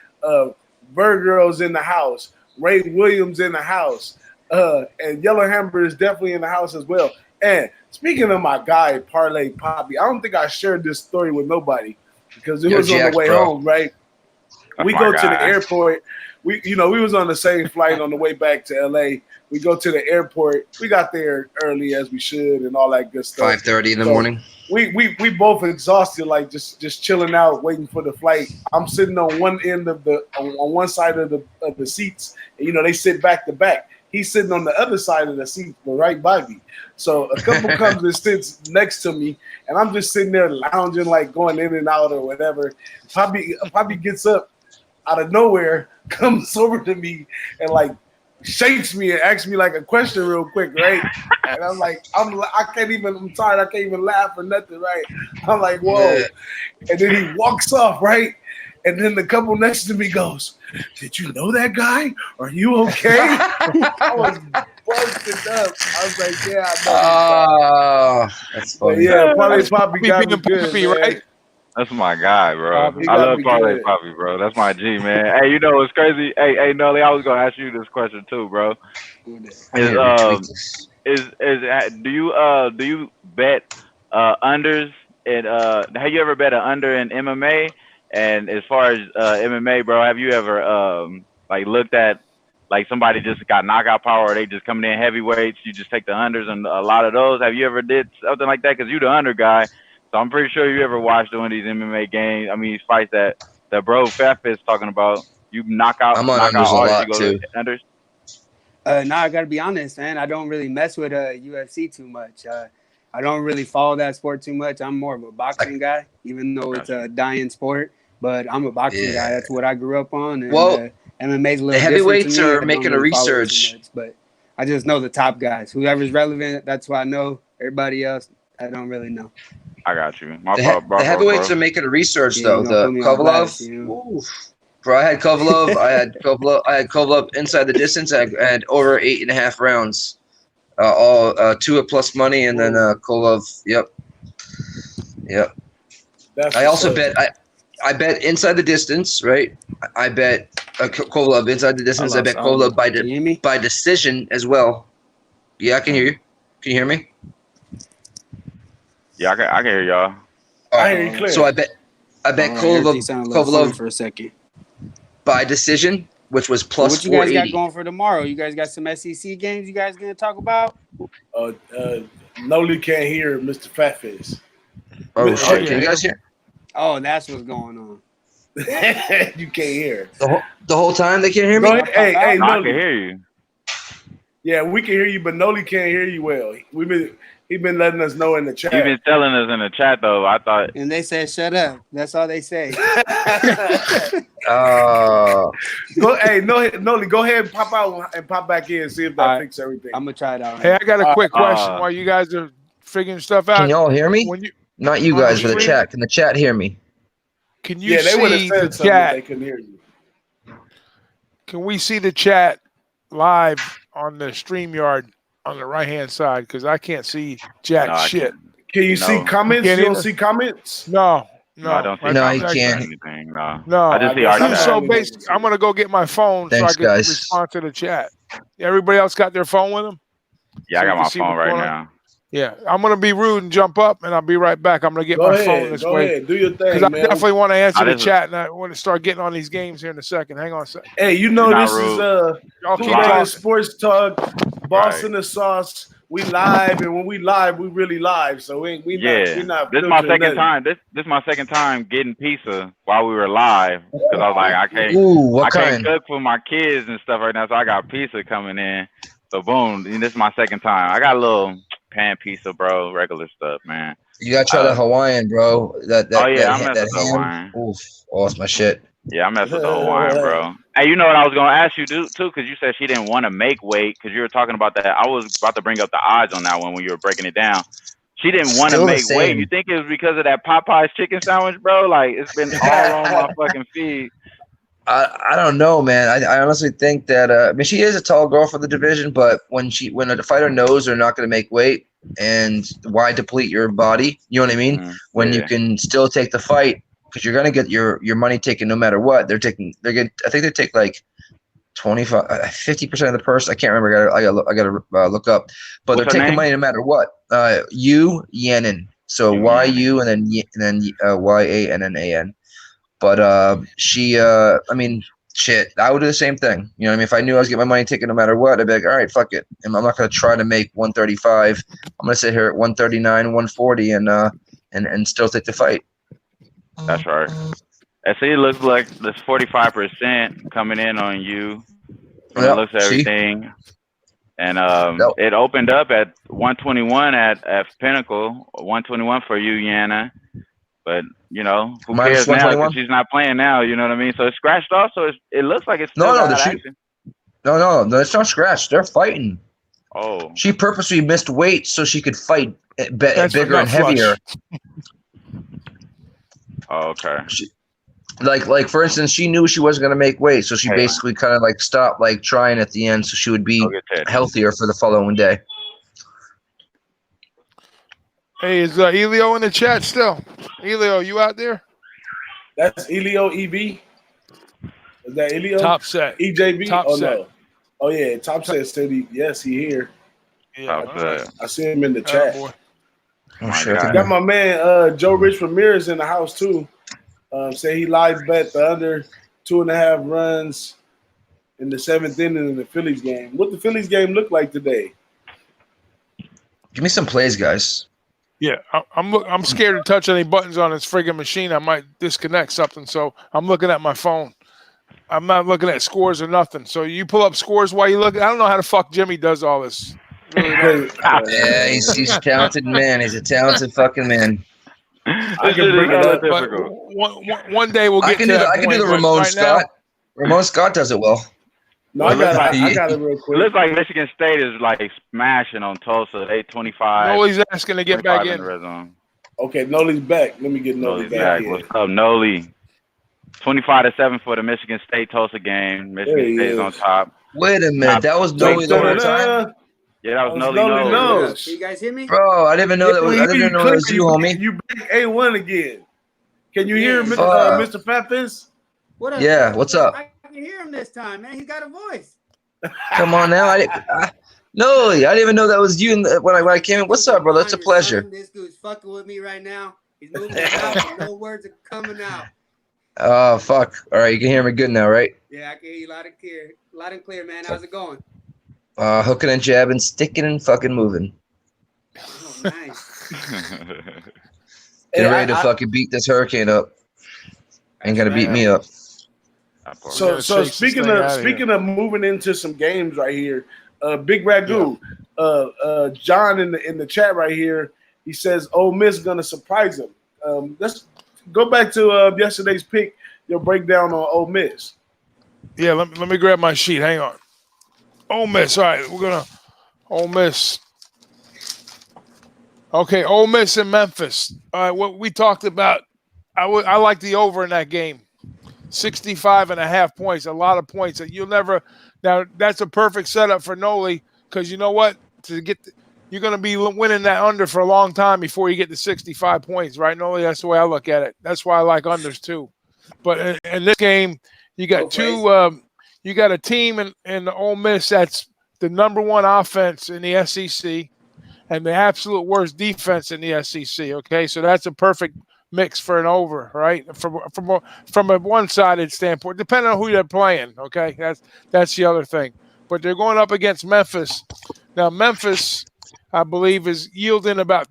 [SPEAKER 1] Virgil's in the house. Ray Williams in the house. And Yellow Hammer is definitely in the house as well. And speaking of my guy, Parlay Poppy, I don't think I shared this story with nobody because it was on the way home, right? We go to the airport. We was on the same flight on the way back to LA. We go to the airport. We got there early as we should and all that good stuff.
[SPEAKER 5] 5:30 in the morning.
[SPEAKER 1] We both exhausted, like just chilling out, waiting for the flight. I'm sitting on one end of on one side of the seats, and they sit back to back. He's sitting on the other side of the seat, but right by me. So a couple comes and sits next to me, and I'm just sitting there lounging, like going in and out or whatever. Poppy gets up out of nowhere, comes over to me, and like shakes me and asks me like a question real quick, right? And I'm like, I'm tired, I can't even laugh or nothing, right? I'm like, whoa. And then he walks off, right? And then the couple next to me goes, "Did you know that guy? Are you okay?" I was busted up. I was like, "Yeah, I know."
[SPEAKER 5] That's funny.
[SPEAKER 1] Yeah, Parlay Poppy got me good, man.
[SPEAKER 3] Right? That's my guy, bro. I love Parlay Poppy, bro. That's my G, man. Hey, what's crazy? Hey, Nolly, I was gonna ask you this question too, bro. Do you bet unders and have you ever bet an under in MMA? And as far as MMA, bro, have you ever like looked at like somebody just got knockout power or they just coming in heavyweights? You just take the unders and a lot of those. Have you ever did something like that? Because you the under guy. So I'm pretty sure you ever watched one of these MMA games. I mean, these fights that bro FatFist talking about. You knock out.
[SPEAKER 5] I'm on unders a lot too.
[SPEAKER 3] Unders.
[SPEAKER 2] I gotta be honest, man. I don't really mess with UFC too much. I don't really follow that sport too much. I'm more of a boxing guy, even though it's a dying sport. But I'm a boxing guy. That's what I grew up on. And, MMA's a little
[SPEAKER 5] the heavyweights
[SPEAKER 2] to me.
[SPEAKER 5] are making a resurge.
[SPEAKER 2] But I just know the top guys. Whoever's relevant, that's what I know. Everybody else, I don't really know.
[SPEAKER 3] I got you.
[SPEAKER 5] The heavyweights are making a research though. The Kovalev, bro. I had Kovalev. I had Kovalev inside the distance. I had over 8.5 rounds, all 2 at plus money, and then Kovalev. Yep.
[SPEAKER 1] I
[SPEAKER 5] also bet. I bet inside the distance. Right. I bet Kovalev inside the distance. I bet Kovalev by decision as well. Yeah, I can hear you. Can you hear me?
[SPEAKER 3] Yeah, I can hear y'all.
[SPEAKER 1] I hear you clear.
[SPEAKER 5] So I bet Kovalev
[SPEAKER 2] for a second
[SPEAKER 5] by decision, which was plus
[SPEAKER 2] what you guys got going for tomorrow? You guys got some SEC games you guys gonna talk about?
[SPEAKER 1] Nolly can't hear Mr. FatFist.
[SPEAKER 5] Oh shit! Can you guys hear?
[SPEAKER 2] Oh, that's what's going on.
[SPEAKER 1] You can't hear.
[SPEAKER 5] The whole time they can't hear me?
[SPEAKER 1] Hey,
[SPEAKER 3] I
[SPEAKER 1] Nolly.
[SPEAKER 3] can hear you.
[SPEAKER 1] Yeah, we can hear you, but Nolly can't hear you well. He's been letting us know in the chat.
[SPEAKER 3] You've been telling us in the chat though. I thought.
[SPEAKER 2] And they said, "Shut up." That's all they say.
[SPEAKER 1] Nolly, go ahead and pop out and pop back in and see if that fixes everything.
[SPEAKER 2] I'm gonna try it out.
[SPEAKER 4] Hey, I got a quick question while you guys are figuring stuff out.
[SPEAKER 5] Can y'all hear me? Not you guys, but the chat. Can the chat hear me?
[SPEAKER 4] Can you see the chat?
[SPEAKER 1] They couldn't hear you.
[SPEAKER 4] Can we see the chat live on the StreamYard on the right-hand side? Because I can't see jack shit.
[SPEAKER 1] Can you see comments? You don't see comments?
[SPEAKER 4] No.
[SPEAKER 3] I don't see
[SPEAKER 5] no, you can't.
[SPEAKER 3] Anything.
[SPEAKER 4] No.
[SPEAKER 3] I just see our chat.
[SPEAKER 4] So basically, I'm going to go get my phone so I can respond to the chat. Everybody else got their phone with them?
[SPEAKER 3] Yeah, I got my phone right now.
[SPEAKER 4] Yeah, I'm going to be rude and jump up, and I'll be right back. I'm going to get my phone this way.
[SPEAKER 1] Go ahead, do your thing,
[SPEAKER 4] because I definitely want to answer the chat, and I want to start getting on these games here in a second. Hang on a second.
[SPEAKER 1] Hey, this is Who-Bangin Sports Talk, Boss in the Sauce. We live, and when we live, we really live. So we not.
[SPEAKER 3] This is my second time. This is my second time getting pizza while we were live because I was like, I can't cook for my kids and stuff right now, so I got pizza coming in. So boom, this is my second time. I got a little pan pizza, bro. Regular stuff, man.
[SPEAKER 5] You gotta try the Hawaiian, bro.
[SPEAKER 3] I mess with the Hawaiian.
[SPEAKER 5] Oof, it's my shit.
[SPEAKER 3] Yeah, I mess with the Hawaiian, bro. Hey, you know what I was gonna ask you too? Because you said she didn't want to make weight because you were talking about that. I was about to bring up the odds on that one when you were breaking it down. She didn't want to
[SPEAKER 5] Still the
[SPEAKER 3] make weight.
[SPEAKER 5] same.
[SPEAKER 3] You think it was because of that Popeye's chicken sandwich, bro? Like, it's been all on my fucking feed.
[SPEAKER 5] I don't know, man. I honestly think that I mean, she is a tall girl for the division, but when a fighter knows they're not going to make weight, and why deplete your body? You know what I mean? When you can still take the fight, because you're going to get your money taken no matter what. I think they take like 50% of the purse. I can't remember. I got to look up. But
[SPEAKER 3] What's
[SPEAKER 5] they're taking
[SPEAKER 3] name?
[SPEAKER 5] money no matter what. Yannon. So YU and then YANNAN. But she, I mean, shit, I would do the same thing. You know what I mean? If I knew I was getting my money taken no matter what, I'd be like, all right, fuck it. I'm not going to try to make 135. I'm going to sit here at 139, 140 and still take the fight.
[SPEAKER 3] That's right. I see it looks like there's 45% coming in on you from the looks of everything. And it opened up at 121 at Pinnacle, 121 for you, Yana. But, you know, who cares now because she's not playing now, you know what I mean? So it's scratched off, so it looks like it's still got action.
[SPEAKER 5] No, it's not scratched. They're fighting.
[SPEAKER 3] Oh.
[SPEAKER 5] She purposely missed weight so she could fight bigger and heavier.
[SPEAKER 3] Oh, okay.
[SPEAKER 5] Like for instance, she knew she wasn't going to make weight, so she basically kind of like stopped like trying at the end so she would be healthier for the following day.
[SPEAKER 4] Hey, is Elio in the chat still? Elio, you out there?
[SPEAKER 1] That's Elio EB. Is that Elio?
[SPEAKER 4] Top set.
[SPEAKER 1] EJB?
[SPEAKER 4] Top set.
[SPEAKER 1] No. Oh, yeah. Top set said he here.
[SPEAKER 4] Yeah,
[SPEAKER 1] I see him in the chat.
[SPEAKER 4] Boy.
[SPEAKER 5] Oh, shit.
[SPEAKER 1] Got my man Joe Rich Ramirez in the house, too. Say he live bet the under 2.5 runs in the 7th inning in the Phillies game. What the Phillies game look like today?
[SPEAKER 5] Give me some plays, guys.
[SPEAKER 4] Yeah, I'm scared to touch any buttons on this friggin' machine. I might disconnect something, so I'm looking at my phone. I'm not looking at scores or nothing. So you pull up scores while you look. I don't know how the fuck Jimmy does all this. Really
[SPEAKER 5] yeah, he's a talented man. He's a talented fucking man.
[SPEAKER 1] I can bring it up.
[SPEAKER 4] One day we'll get to that.
[SPEAKER 5] I can do the Ramon Scott. Ramon Scott does it well.
[SPEAKER 1] No, I got it real quick.
[SPEAKER 3] It looks like Michigan State is like smashing on Tulsa. 825.
[SPEAKER 4] Nolly's asking to get back in.
[SPEAKER 1] Okay, Nolly's back. Let me get Nolly back.
[SPEAKER 3] What's up, Nolly? 25-7 for the Michigan State Tulsa game. Michigan State's on top.
[SPEAKER 5] Wait a minute, that was Nolly the whole time.
[SPEAKER 3] Yeah, that was Nolly.
[SPEAKER 2] Can you guys hear me?
[SPEAKER 5] Bro, I didn't even know that was. I didn't even know that was you, homie.
[SPEAKER 1] You back A1 again. Can you hear Mr. FatFist?
[SPEAKER 2] What up?
[SPEAKER 5] Yeah, what's up?
[SPEAKER 2] I can hear him this time, man. He got a voice.
[SPEAKER 5] Come on now, Nolly, I didn't even know that was you when I came in. What's up, brother? It's a pleasure.
[SPEAKER 2] This dude's fucking with me right now. He's moving out. No words are coming out.
[SPEAKER 5] Oh fuck! All right, you can hear me good now, right?
[SPEAKER 2] Yeah, I can hear you loud and clear, man. How's it going?
[SPEAKER 5] Hooking and jabbing, sticking and fucking moving.
[SPEAKER 2] Oh, nice.
[SPEAKER 5] Getting ready to fucking beat this hurricane up. Ain't gonna beat me up.
[SPEAKER 1] So speaking of moving into some games right here, Big Ragoo, John in the chat right here, he says Ole Miss gonna surprise him. Let's go back to yesterday's pick. Your breakdown on Ole Miss.
[SPEAKER 4] Yeah, let me grab my sheet. Hang on. Ole Miss. All right, we're gonna Ole Miss. Okay, Ole Miss and Memphis. All right, what we talked about. I like the over in that game. 65.5 points, a lot of points that you'll never. Now that's a perfect setup for Nolly because you know what? You're going to be winning that under for a long time before you get to 65 points, right, Nolly? That's the way I look at it. That's why I like unders too. But in this game, you got you got a team in the Ole Miss that's the #1 offense in the SEC and the absolute worst defense in the SEC. Okay, so that's a perfect mix for an over, right? From a one-sided standpoint, depending on who they're playing. Okay, that's the other thing. But they're going up against Memphis. Now Memphis, I believe, is yielding about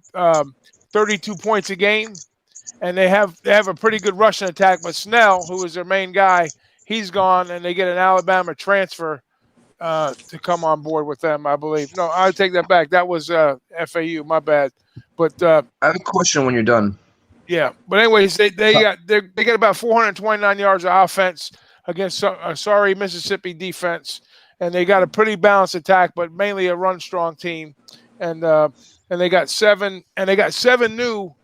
[SPEAKER 4] 32 points a game, and they have a pretty good rushing attack. But Snell, who is their main guy, he's gone, and they get an Alabama transfer to come on board with them, I believe. No, I take that back. That was FAU. My bad. But
[SPEAKER 5] I have a question when you're done.
[SPEAKER 4] Yeah, but anyways, they got about 429 yards of offense against sorry Mississippi defense, and they got a pretty balanced attack, but mainly a run strong team. And and they got seven new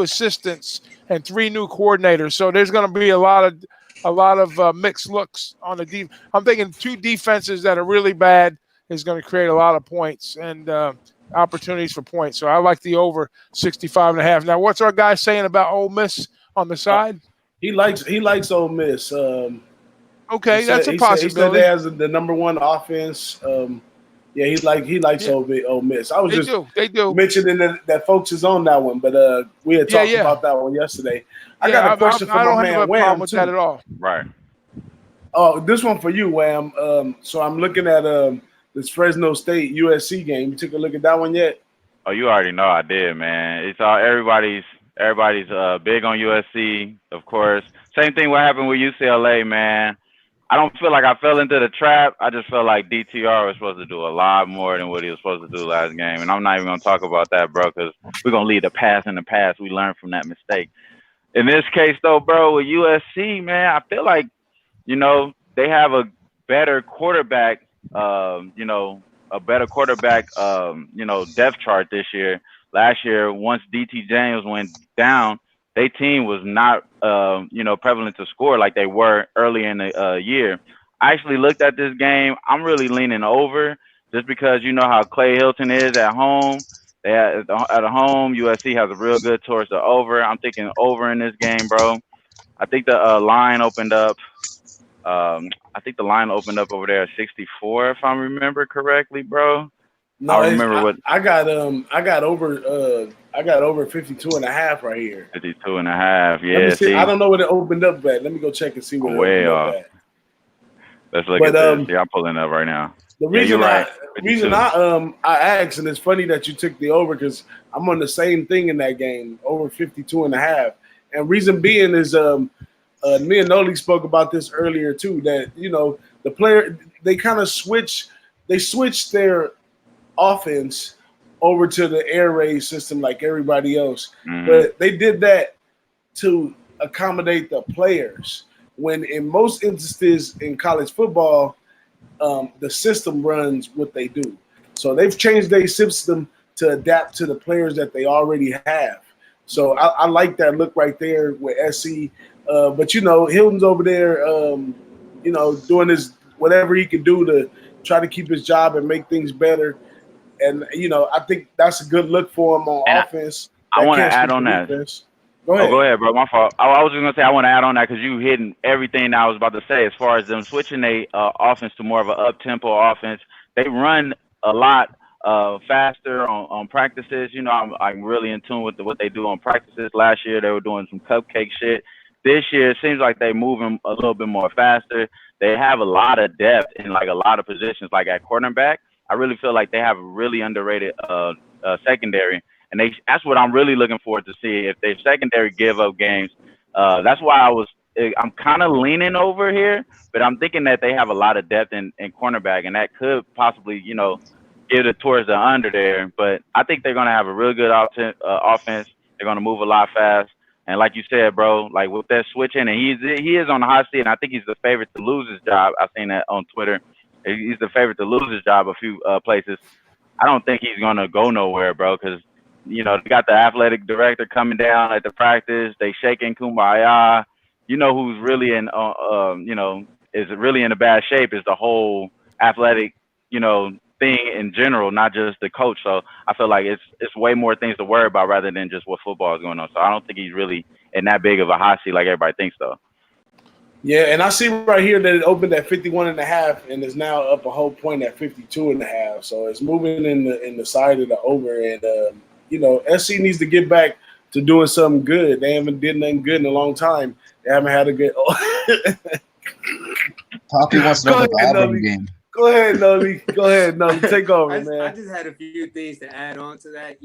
[SPEAKER 4] assistants and 3 new coordinators. So there's going to be a lot of mixed looks on the defense. I'm thinking 2 defenses that are really bad is going to create a lot of points and opportunities for points. So I like the over 65.5. Now, what's our guy saying about Ole Miss on the side?
[SPEAKER 1] He likes Ole Miss.
[SPEAKER 4] Okay, that's a possibility.
[SPEAKER 1] He said they has the number 1 offense. Yeah, he likes Ole Miss. I was
[SPEAKER 4] they do
[SPEAKER 1] mentioning that folks is on that one, but we had talked about that one yesterday. I got a question for my man Wham. I don't have a problem
[SPEAKER 4] with that at all.
[SPEAKER 3] Right.
[SPEAKER 1] Oh, this one for you, Wham. So I'm looking at this Fresno State USC game. You took a look at that one yet?
[SPEAKER 3] Oh, you already know I did, man. It's all everybody's big on USC, of course. Same thing what happened with UCLA, man. I don't feel like I fell into the trap. I just felt like DTR was supposed to do a lot more than what he was supposed to do last game. And I'm not even going to talk about that, bro, because we're going to leave the past in the past. We learned from that mistake. In this case, though, bro, with USC, man, I feel like, they have a better quarterback, depth chart this year. Last year, once DT Daniels went down, their team was not, prevalent to score like they were early in the year. I actually looked at this game. I'm really leaning over just because you know how Clay Hilton is at home. At home, USC has a real good towards the over. I'm thinking over in this game, bro. I think the line opened up. Over there at 64, if I remember correctly, bro.
[SPEAKER 1] No, I got over 52.5 right here.
[SPEAKER 3] 52.5, yeah.
[SPEAKER 1] Let me see. I don't know what it opened up at. Let me go check and see what it opened up at.
[SPEAKER 3] Let's look at this. Yeah, I'm pulling up right now.
[SPEAKER 1] The reason I asked, and it's funny that you took the over because I'm on the same thing in that game, over 52.5. And reason being is me and Nolly spoke about this earlier too, that the player they kind of switched their offense over to the air raid system like everybody else. Mm-hmm. But they did that to accommodate the players. When in most instances in college football, the system runs what they do. So they've changed their system to adapt to the players that they already have. So I like that look right there with SC. But Hilton's over there, doing his whatever he can do to try to keep his job and make things better. And I think that's a good look for him on offense.
[SPEAKER 3] I want to add on that.
[SPEAKER 1] Go ahead.
[SPEAKER 3] Go ahead, bro. My fault. I was just gonna say I want to add on that because you hitting everything that I was about to say as far as them switching their offense to more of an up-tempo offense. They run a lot faster on practices. I'm really in tune with what they do on practices. Last year they were doing some cupcake shit. This year it seems like they're moving a little bit more faster. They have a lot of depth in like a lot of positions, like at cornerback. I really feel like they have a really underrated secondary. And that's what I'm really looking forward to see if their secondary give up games. That's why I'm kind of leaning over here, but I'm thinking that they have a lot of depth in cornerback, and that could possibly, give it towards the under there. But I think they're going to have a really good offense. They're going to move a lot fast. And like you said, bro, like with that switching, and he is on the hot seat, and I think he's the favorite to lose his job. I've seen that on Twitter. He's the favorite to lose his job a few places. I don't think he's going to go nowhere, bro, because they got the athletic director coming down at the practice. They shaking kumbaya. Who's really is really in a bad shape is the whole athletic, thing in general, not just the coach. So I feel like it's way more things to worry about rather than just what football is going on. So I don't think he's really in that big of a hot seat like everybody thinks, though.
[SPEAKER 1] Yeah, and I see right here that it opened at 51.5 and is now up a whole point at 52.5. So it's moving in the side of the over. And SC needs to get back to doing something good. They haven't did nothing good in a long time. They haven't had a good.
[SPEAKER 5] Poppy wants to know the Auburn game.
[SPEAKER 1] Go ahead, Nolly. Take over, man.
[SPEAKER 2] I just had a few things to add on to that.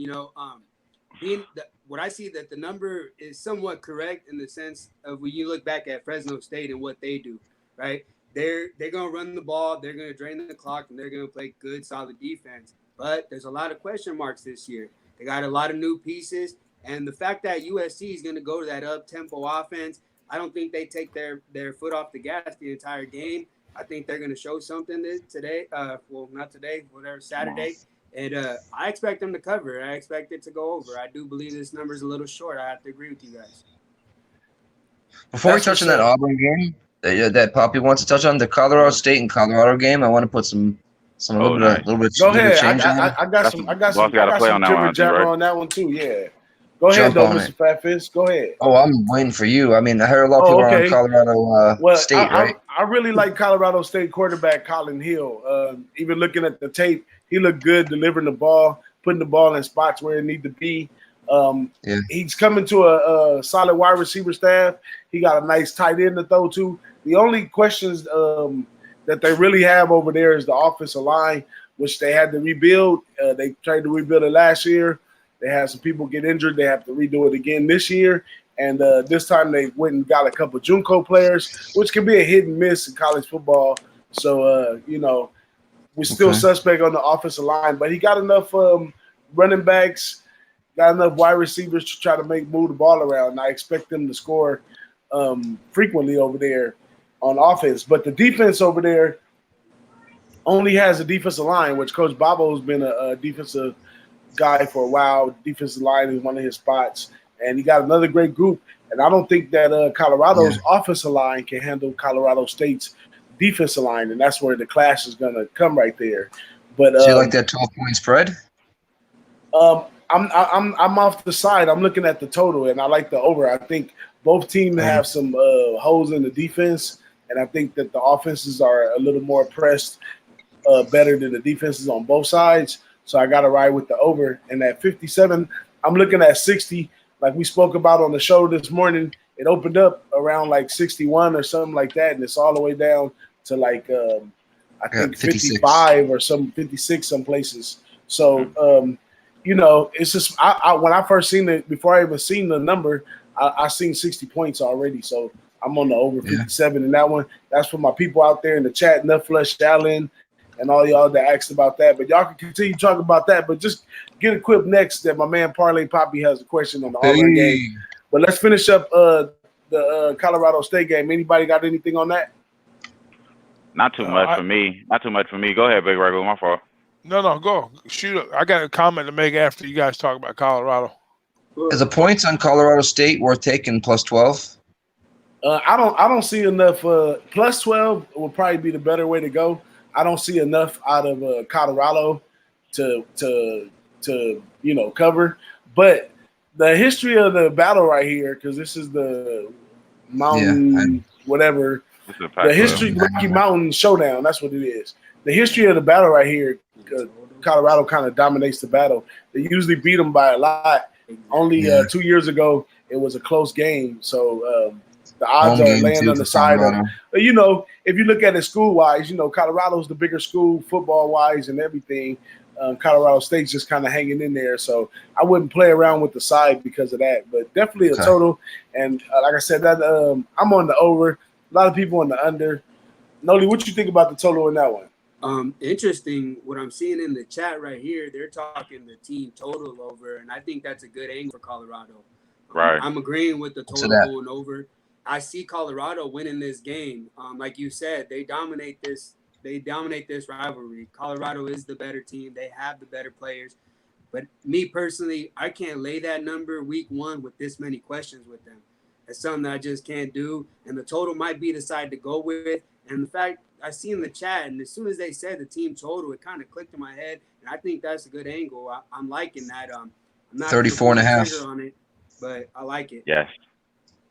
[SPEAKER 2] What I see that the number is somewhat correct in the sense of when you look back at Fresno State and what they do, right? They're gonna run the ball, they're gonna drain the clock, and they're gonna play good, solid defense. But there's a lot of question marks this year. They got a lot of new pieces, and the fact that USC is gonna go to that up-tempo offense, I don't think they take their foot off the gas the entire game. I think they're going to show something today. Not today, whatever, Saturday. I expect them to cover. I expect it to go over. I do believe this number is a little short. I have to agree with you guys.
[SPEAKER 5] Before we touch on that Auburn game that Poppy wants to touch on, the Colorado State and Colorado game, I want to put a little bit of
[SPEAKER 1] Go ahead.
[SPEAKER 5] change in there.
[SPEAKER 1] I got some jibber jabber on that one too. Yeah. Go ahead, though, Mr. FatFist. Go ahead.
[SPEAKER 5] Oh, I'm waiting for you. I mean, I heard a lot of people are on Colorado State, right?
[SPEAKER 1] I really like Colorado State quarterback Colin Hill. Even looking at the tape, he looked good delivering the ball, putting the ball in spots where it need to be. He's coming to a solid wide receiver staff. He got a nice tight end to throw to. The only questions that they really have over there is the offensive line, which they had to rebuild. They tried to rebuild it last year. They had some people get injured. They have to redo it again this year. And this time they went and got a couple of JUCO players, which can be a hit and miss in college football. So, we're still suspect on the offensive line. But he got enough running backs, got enough wide receivers to try to move the ball around. And I expect them to score frequently over there on offense. But the defense over there only has a defensive line, which Coach Bobo's been a defensive guy for a while. Defensive line is one of his spots. And he got another great group. And I don't think that Colorado's offensive line can handle Colorado State's defensive line. And that's where the clash is going to come right there. But
[SPEAKER 5] do you like that 12-point spread?
[SPEAKER 1] I'm off the side. I'm looking at the total, and I like the over. I think both teams have some holes in the defense, and I think that the offenses are a little more pressed better than the defenses on both sides. So I got to ride with the over. And at 57, I'm looking at 60. Like we spoke about on the show this morning, it opened up around like 61 or something like that, and it's all the way down to like I think 55 or 56 some places. So it's just when I first seen it, before I even seen the number, I seen 60 points already. So I'm on the over 57 in that one. That's for my people out there in the chat, Nutflush Allen, and all y'all that asked about that. But y'all can continue talking about that. But just get equipped next that my man Parlay Poppy has a question on the Auburn game. But let's finish up the Colorado State game. Anybody got anything on that?
[SPEAKER 3] Not too much for me. Not too much for me. Go ahead, Big Ragoo. My fault.
[SPEAKER 4] No, go. Shoot. I got a comment to make after you guys talk about Colorado.
[SPEAKER 5] Is the points on Colorado State worth taking plus 12?
[SPEAKER 1] I don't see enough. Plus 12 will probably be the better way to go. I don't see enough out of Colorado to cover. But the history of the battle right here, because this is the mountain whatever. The history Rocky Mountain Showdown. That's what it is. The history of the battle right here. Colorado kind of dominates the battle. They usually beat them by a lot. Only 2 years ago, it was a close game. So the odds are laying on the side of, if you look at it school-wise, Colorado's the bigger school football-wise and everything. Colorado State's just kind of hanging in there. So I wouldn't play around with the side because of that. But definitely a total. And like I said, that I'm on the over. A lot of people on the under. Nolly, what you think about the total in that one?
[SPEAKER 2] Interesting. What I'm seeing in the chat right here, they're talking the team total over, and I think that's a good angle for Colorado.
[SPEAKER 3] Right.
[SPEAKER 2] I'm agreeing with the total going over. I see Colorado winning this game. Like you said, they dominate this. They dominate this rivalry. Colorado is the better team. They have the better players. But me personally, I can't lay that number week one with this many questions with them. It's something that I just can't do. And the total might be the side to go with. And the fact I see in the chat, and as soon as they said the team total, it kind of clicked in my head. And I think that's a good angle. I'm liking that. I'm not
[SPEAKER 5] 34.5
[SPEAKER 2] on it, but I like it.
[SPEAKER 3] Yes.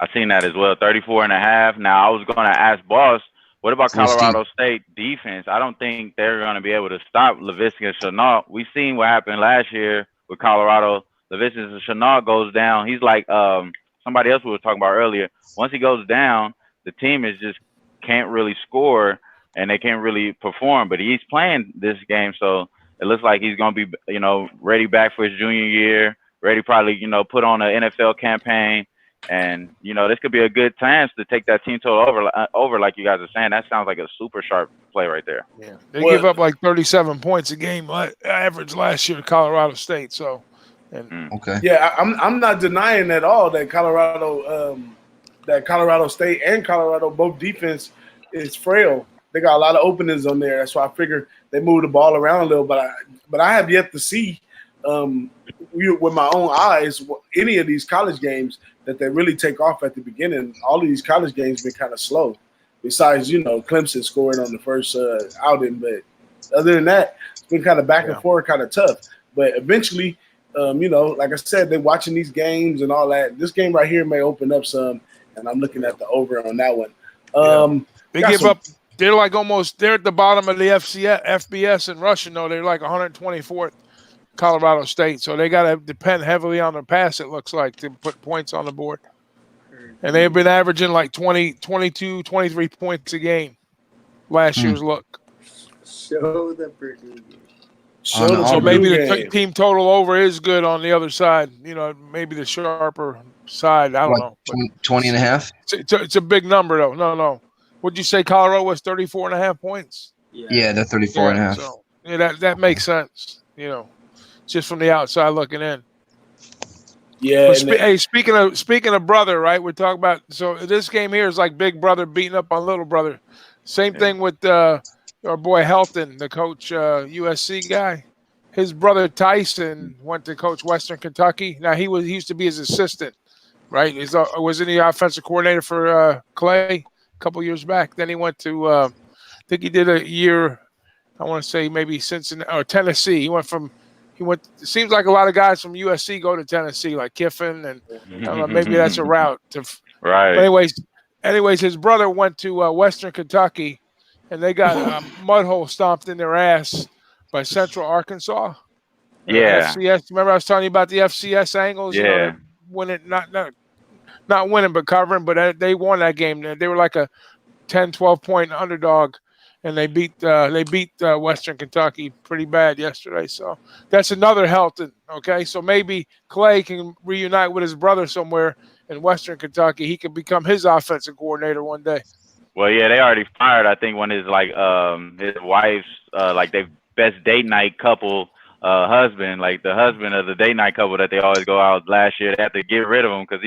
[SPEAKER 3] I seen that as well. 34.5. Now I was going to ask Boss, what about Colorado State defense? I don't think they're going to be able to stop Laviska and Chenault. We seen what happened last year with Colorado. Laviska and Chenault goes down. He's like somebody else we were talking about earlier. Once he goes down, the team is just can't really score and they can't really perform. But he's playing this game, so it looks like he's going to be, ready back for his junior year, ready probably, put on an NFL campaign. And, this could be a good chance to take that team total over like you guys are saying. That sounds like a super sharp play right there.
[SPEAKER 4] Yeah, they give up like 37 points a game average last year to Colorado State. So,
[SPEAKER 1] yeah, I'm not denying at all that Colorado State and Colorado both defense is frail. they got a lot of openings on there. That's why I figure they move the ball around a little. But I have yet to see with my own eyes any of these college games that they really take off at the beginning. All of these college games been kind of slow. Besides, Clemson scoring on the first outing, but other than that, it's been kind of back and forth, kind of tough. But eventually, like I said, they're watching these games and all that. This game right here may open up some, and I'm looking at the over on that one.
[SPEAKER 4] They give up. They're like they're at the bottom of the FBS in rushing, though. They're like 124th, Colorado State. So they got to depend heavily on their pass, it looks like, to put points on the board. And they've been averaging like 20, 22, 23 points a game last year's look.
[SPEAKER 2] Show the Purdue game.
[SPEAKER 4] So maybe the team total over is good on the other side. Maybe the sharper side. I don't know.
[SPEAKER 5] 20 and a half?
[SPEAKER 4] It's a big number, though. No. What'd you say Colorado was 34 and a half points?
[SPEAKER 5] Yeah, they're 34 and a half.
[SPEAKER 4] So, that makes sense, just from the outside looking in.
[SPEAKER 1] Yeah.
[SPEAKER 4] Hey, speaking of brother, right? We're talking about this game here is like big brother beating up on little brother. Same thing with our boy Helton, the coach USC guy. His brother Tyson went to coach Western Kentucky. Now he used to be his assistant, right? Wasn't he offensive coordinator for Clay a couple years back? Then he went to I think he did a year. I want to say maybe Cincinnati or Tennessee. It seems like a lot of guys from USC go to Tennessee, like Kiffin, and I don't know, maybe that's a route.
[SPEAKER 3] Right.
[SPEAKER 4] But anyways, his brother went to Western Kentucky, and they got a mud hole stomped in their ass by Central Arkansas.
[SPEAKER 3] Yeah.
[SPEAKER 4] FCS. Remember I was telling you about the FCS angles?
[SPEAKER 3] Yeah.
[SPEAKER 4] Winning, not winning, but covering. But they won that game. They were like a 10, 12-point underdog. And they beat Western Kentucky pretty bad yesterday. So that's another Helton, okay? So maybe Clay can reunite with his brother somewhere in Western Kentucky. He could become his offensive coordinator one day.
[SPEAKER 3] Well, yeah, they already fired, I think, one of his wife's, their best date night couple husband, like the husband of the date night couple that they always go out last year. They have to get rid of him because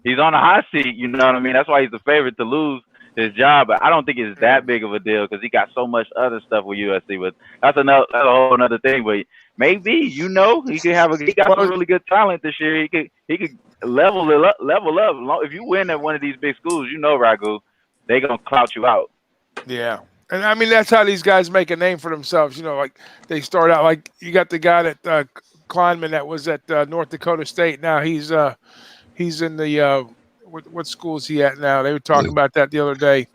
[SPEAKER 3] he's on a hot seat, you know what I mean? That's why he's the favorite to lose his job, but I don't think it's that big of a deal because he got so much other stuff with USC. But that's a whole another thing. But maybe he got some really good talent this year. He could level up. If you win at one of these big schools, Ragoo, they gonna clout you out.
[SPEAKER 4] Yeah, and I mean that's how these guys make a name for themselves. Like they start out like you got the guy that Kleinman that was at North Dakota State. Now he's in the what school is he at now? They were talking about that the other day.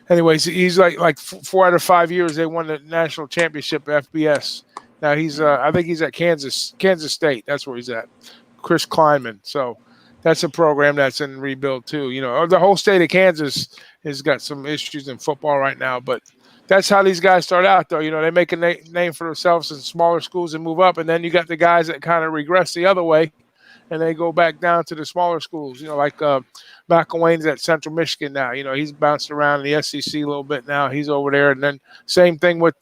[SPEAKER 4] Anyways, he's like 4 out of 5 years they won the national championship at FBS. Now he's I think he's at Kansas State. That's where he's at. Chris Kleinman. So that's a program that's in rebuild too. The whole state of Kansas has got some issues in football right now, but that's how these guys start out though. They make a name for themselves in smaller schools and move up, and then you got the guys that kind of regress the other way. And they go back down to the smaller schools, like McElwain's at Central Michigan now. He's bounced around in the SEC a little bit now. He's over there. And then same thing with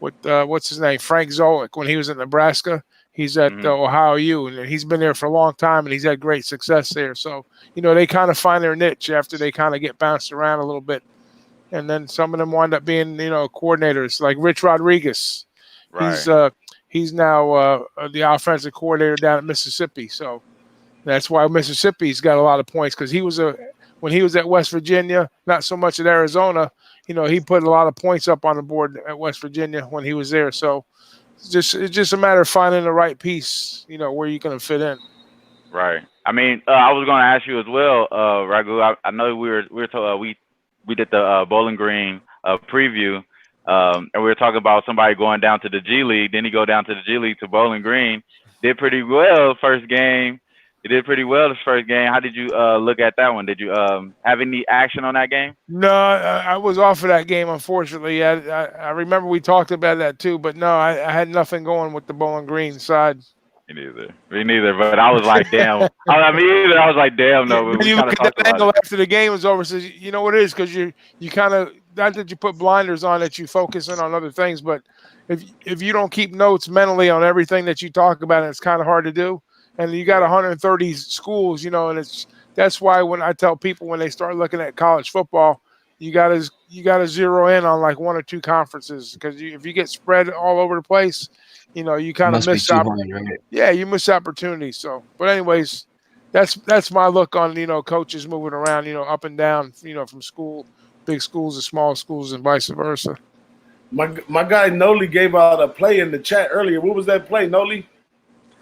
[SPEAKER 4] what's his name, Frank Zolik. When he was in Nebraska, he's at Ohio U, and he's been there for a long time, and he's had great success there. So, they kind of find their niche after they kind of get bounced around a little bit. And then some of them wind up being, coordinators, like Rich Rodriguez.
[SPEAKER 3] Right.
[SPEAKER 4] He's now the offensive coordinator down at Mississippi, so that's why Mississippi's got a lot of points because when he was at West Virginia, not so much at Arizona. He put a lot of points up on the board at West Virginia when he was there. So it's just a matter of finding the right piece, where you're going to fit in.
[SPEAKER 3] Right. I mean, I was going to ask you as well, Ragoo. I know we did the Bowling Green preview. And we were talking about somebody going down to the G League. Then he go down to the G League to Bowling Green. Did pretty well first game. He did pretty well this first game. How did you look at that one? Did you have any action on that game?
[SPEAKER 4] No, I was off of that game, unfortunately. I remember we talked about that too, but no, I had nothing going with the Bowling Green side.
[SPEAKER 3] Me neither. But I was like, damn. I was like, damn. No,
[SPEAKER 4] when you look at that angle after the game was over, says you know what it is because you kind of not that you put blinders on that you focus in on other things, but if you don't keep notes mentally on everything that you talk about, it's kind of hard to do. And you got 130 schools, and that's why when I tell people when they start looking at college football, you gotta zero in on like one or two conferences, because if you get spread all over the place, you know, you kind of
[SPEAKER 5] Must be
[SPEAKER 4] miss
[SPEAKER 5] too hard, right?
[SPEAKER 4] yeah, you miss opportunities. So, but anyways, that's my look on, you know, coaches moving around, you know, up and down, you know, from big schools to small schools and vice versa.
[SPEAKER 1] My guy Nolly gave out a play in the chat earlier. What was that play, Nolly?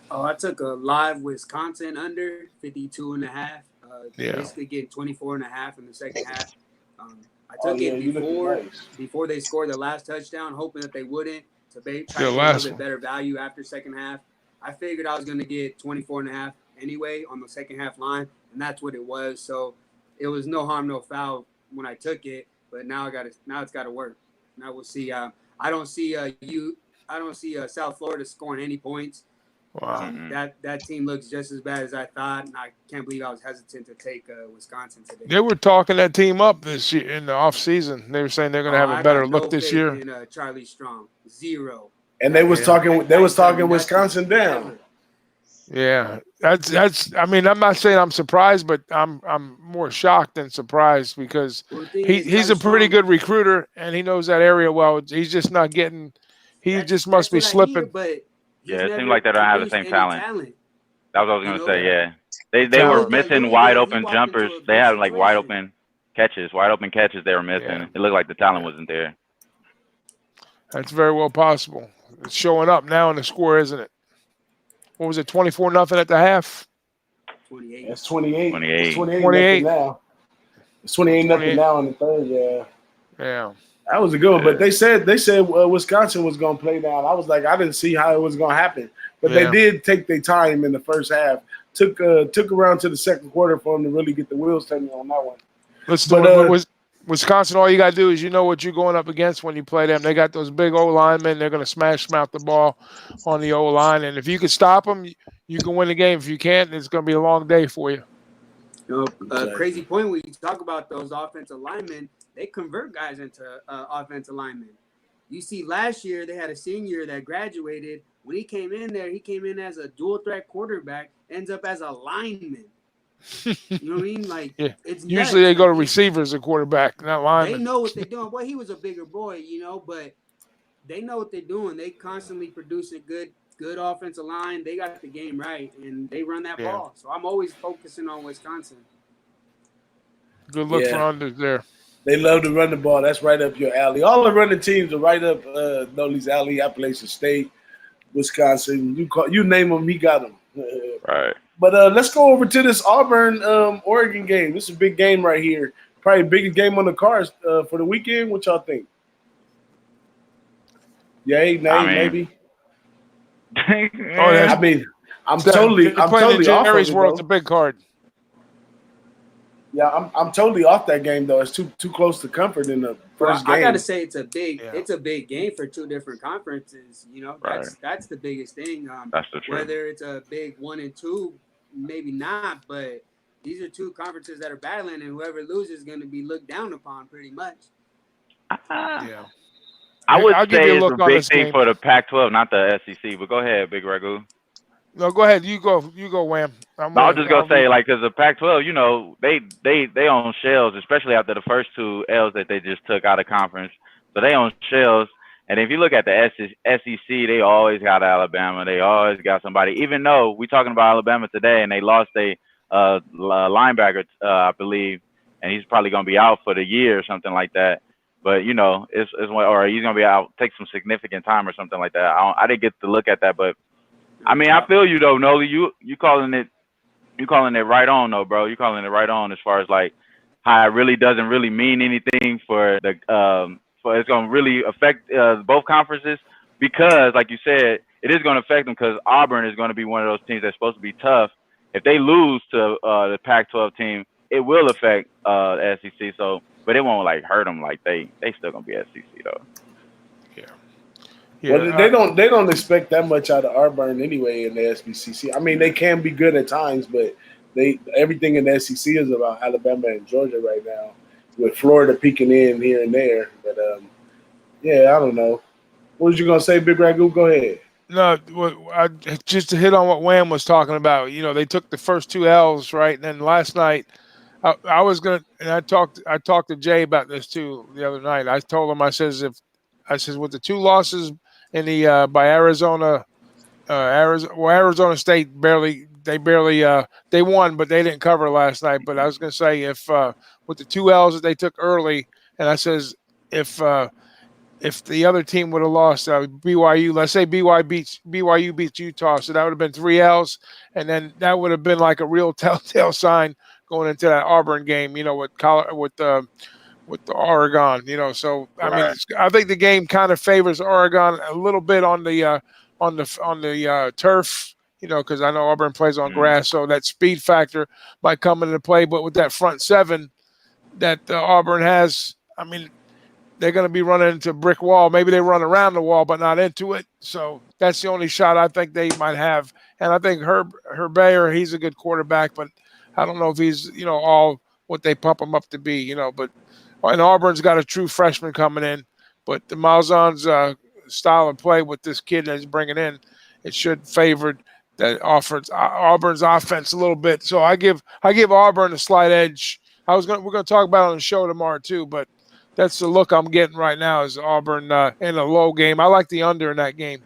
[SPEAKER 2] Oh, I took a live Wisconsin under 52.5.
[SPEAKER 4] Yeah.
[SPEAKER 2] Basically getting 24.5 in the second half. I
[SPEAKER 1] Oh,
[SPEAKER 2] took
[SPEAKER 1] yeah,
[SPEAKER 2] it
[SPEAKER 1] you looking nice.
[SPEAKER 2] before they scored their last touchdown, hoping that they wouldn't, to try
[SPEAKER 4] The
[SPEAKER 2] to get a
[SPEAKER 4] last
[SPEAKER 2] little bit
[SPEAKER 4] one.
[SPEAKER 2] better value after second half. I figured I was going to get 24.5 anyway on the second half line, and that's what it was. So it was no harm, no foul when I took it. But now it's got to work. Now we'll see. I don't see South Florida scoring any points.
[SPEAKER 4] Wow.
[SPEAKER 2] That team looks just as bad as I thought, and I can't believe I was hesitant to take Wisconsin today.
[SPEAKER 4] They were talking that team up this year in the off season. They were saying they're going to have a better look this year.
[SPEAKER 2] In Charlie Strong, 0.
[SPEAKER 1] And they was talking Wisconsin down.
[SPEAKER 4] Yeah, that's. I mean, I'm not saying I'm surprised, but I'm more shocked than surprised, because he's a pretty good recruiter and he knows that area well. He's just not getting. He just must be slipping.
[SPEAKER 3] Yeah, it seems like they don't have the same talent. That's what I was gonna say. Yeah, they were missing wide open jumpers. They had like wide open catches. They were missing.
[SPEAKER 4] Yeah.
[SPEAKER 3] It looked like the talent wasn't there.
[SPEAKER 4] That's very well possible. It's showing up now in the score, isn't it? What was it? 24-0 at the half.
[SPEAKER 2] 28.
[SPEAKER 1] It's 28.
[SPEAKER 3] 28.
[SPEAKER 1] It's 28 now. It's 28-0 now in the third. Yeah.
[SPEAKER 4] Yeah.
[SPEAKER 1] That was a good one, but they said Wisconsin was going to play down. I was like, I didn't see how it was going to happen, but they did take their time in the first half. Took around to the second quarter for them to really get the wheels turning on that one.
[SPEAKER 4] Wisconsin, all you got to do is, you know what you're going up against when you play them. They got those big O linemen. They're going to smash mouth the ball on the O line, and if you can stop them, you can win the game. If you can't, it's going to be a long day for you.
[SPEAKER 2] Crazy point when you talk about those offensive linemen, they convert guys into offensive linemen. You see, last year they had a senior that graduated. When he came in there, he came in as a dual threat quarterback, ends up as a lineman. You know what I mean? Like, it's
[SPEAKER 4] usually they go to receivers and quarterback, not linemen.
[SPEAKER 2] They know what they're doing. Well, he was a bigger boy, but they know what they're doing. They constantly produce a good offensive line. They got the game right, and they run that ball. So I'm always focusing on Wisconsin.
[SPEAKER 4] Good look for unders there.
[SPEAKER 1] They love to run the ball. That's right up your alley. All the running teams are right up Nolly's alley. Appalachian State, Wisconsin. You name them, he got them.
[SPEAKER 3] Right.
[SPEAKER 1] But let's go over to this Auburn Oregon game. This is a big game right here. Probably the biggest game on the cards for the weekend. What y'all think? Yay, nay, maybe. I mean, I'm totally off of it,
[SPEAKER 4] World's a big card.
[SPEAKER 1] Yeah, I'm totally off that game though. It's too close to comfort in the first game.
[SPEAKER 2] I gotta say it's a big game for two different conferences. That's the biggest thing.
[SPEAKER 3] That's the truth.
[SPEAKER 2] Whether it's a big 1 and 2, maybe not, but these are two conferences that are battling, and whoever loses is going to be looked down upon pretty much.
[SPEAKER 3] I would say it's a big thing for the Pac-12, not the SEC. But go ahead, Big Ragoo.
[SPEAKER 4] No, go ahead. You go, Wham.
[SPEAKER 3] I was just gonna say, like, because the Pac-12, they own shells, especially after the first 2 L's that they just took out of conference. So they own shells. And if you look at the SEC, they always got Alabama. They always got somebody. Even though we're talking about Alabama today, and they lost a linebacker, I believe, and he's probably gonna be out for the year or something like that. But or he's gonna be out, take some significant time or something like that. I didn't get to look at that, but. I mean, I feel you though, Nolly. You calling it right on though, bro. You calling it right on as far as like how it really doesn't really mean anything for the for it's gonna really affect both conferences, because like you said, it is gonna affect them, because Auburn is gonna be one of those teams that's supposed to be tough. If they lose to the Pac-12 team, it will affect the SEC. So, but it won't like hurt them. Like they still gonna be SEC though.
[SPEAKER 1] Yeah, well, they don't expect that much out of Auburn anyway in the SBCC. I mean, they can be good at times, but everything in the SEC is about Alabama and Georgia right now, with Florida peeking in here and there. But I don't know. What was you gonna say, Big Ragoo? Go ahead.
[SPEAKER 4] No, just to hit on what Wham was talking about. They took the first 2 L's, right, and then last night I was gonna, and I talked to Jay about this too the other night. I told him, I says with the 2 losses in the by Arizona, Arizona State barely they won, but they didn't cover last night. But I was gonna say if with the 2 L's that they took early, and I says if the other team would have lost, BYU, let's say BYU beats Utah, so that would have been 3 L's, and then that would have been like a real telltale sign going into that Auburn game, with the Oregon, So I mean, I think the game kind of favors Oregon a little bit on the turf, because I know Auburn plays on grass, so that speed factor might come into play. But with that front 7 that Auburn has, I mean, they're going to be running into a brick wall. Maybe they run around the wall, but not into it. So that's the only shot I think they might have. And I think Herb Bayer, he's a good quarterback, but I don't know if he's, all what they pump him up to be, But and Auburn's got a true freshman coming in. But the Malzahn's style of play with this kid that he's bringing in, it should favor that Auburn's offense a little bit. So I give Auburn a slight edge. We're going to talk about it on the show tomorrow too, but that's the look I'm getting right now is Auburn in a low game. I like the under in that game.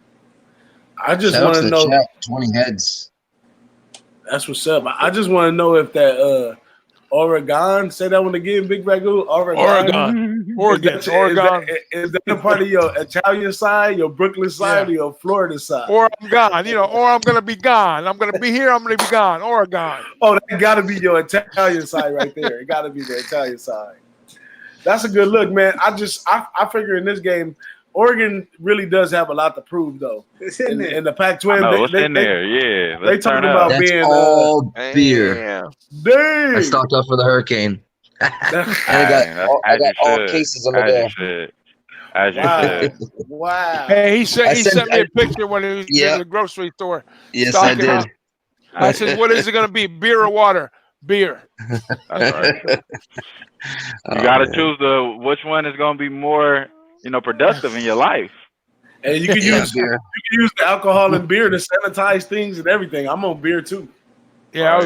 [SPEAKER 1] I just want to know.
[SPEAKER 5] Chat, 20 heads.
[SPEAKER 1] That's what's up. I just want to know if that Oregon, say that one again, Big Ragoo. Oregon. Is that a part of your Italian side, your Brooklyn side, or your Florida side?
[SPEAKER 4] Or I'm gone, or I'm going to be gone. I'm going to be here. I'm going to be gone. Oregon.
[SPEAKER 1] Oh, that got to be your Italian side right there. It got to be the Italian side. That's a good look, man. I figure in this game, Oregon really does have a lot to prove, though. In the Pac-12, they talking about
[SPEAKER 5] that's
[SPEAKER 1] being
[SPEAKER 5] all beer.
[SPEAKER 1] Dang.
[SPEAKER 5] I stocked up for the hurricane. And I got all cases on the day.
[SPEAKER 3] As you said.
[SPEAKER 1] Wow.
[SPEAKER 4] Hey, he sent me a picture when he was in the grocery store.
[SPEAKER 5] Yes, I did.
[SPEAKER 4] Up. I said, "What is it going to be? Beer or water?" Beer.
[SPEAKER 3] That's right. You got to choose which one is going to be more, productive in your life.
[SPEAKER 1] And you can use beer. You can use the alcohol and beer to sanitize things and everything. I'm on beer too.
[SPEAKER 4] Yeah,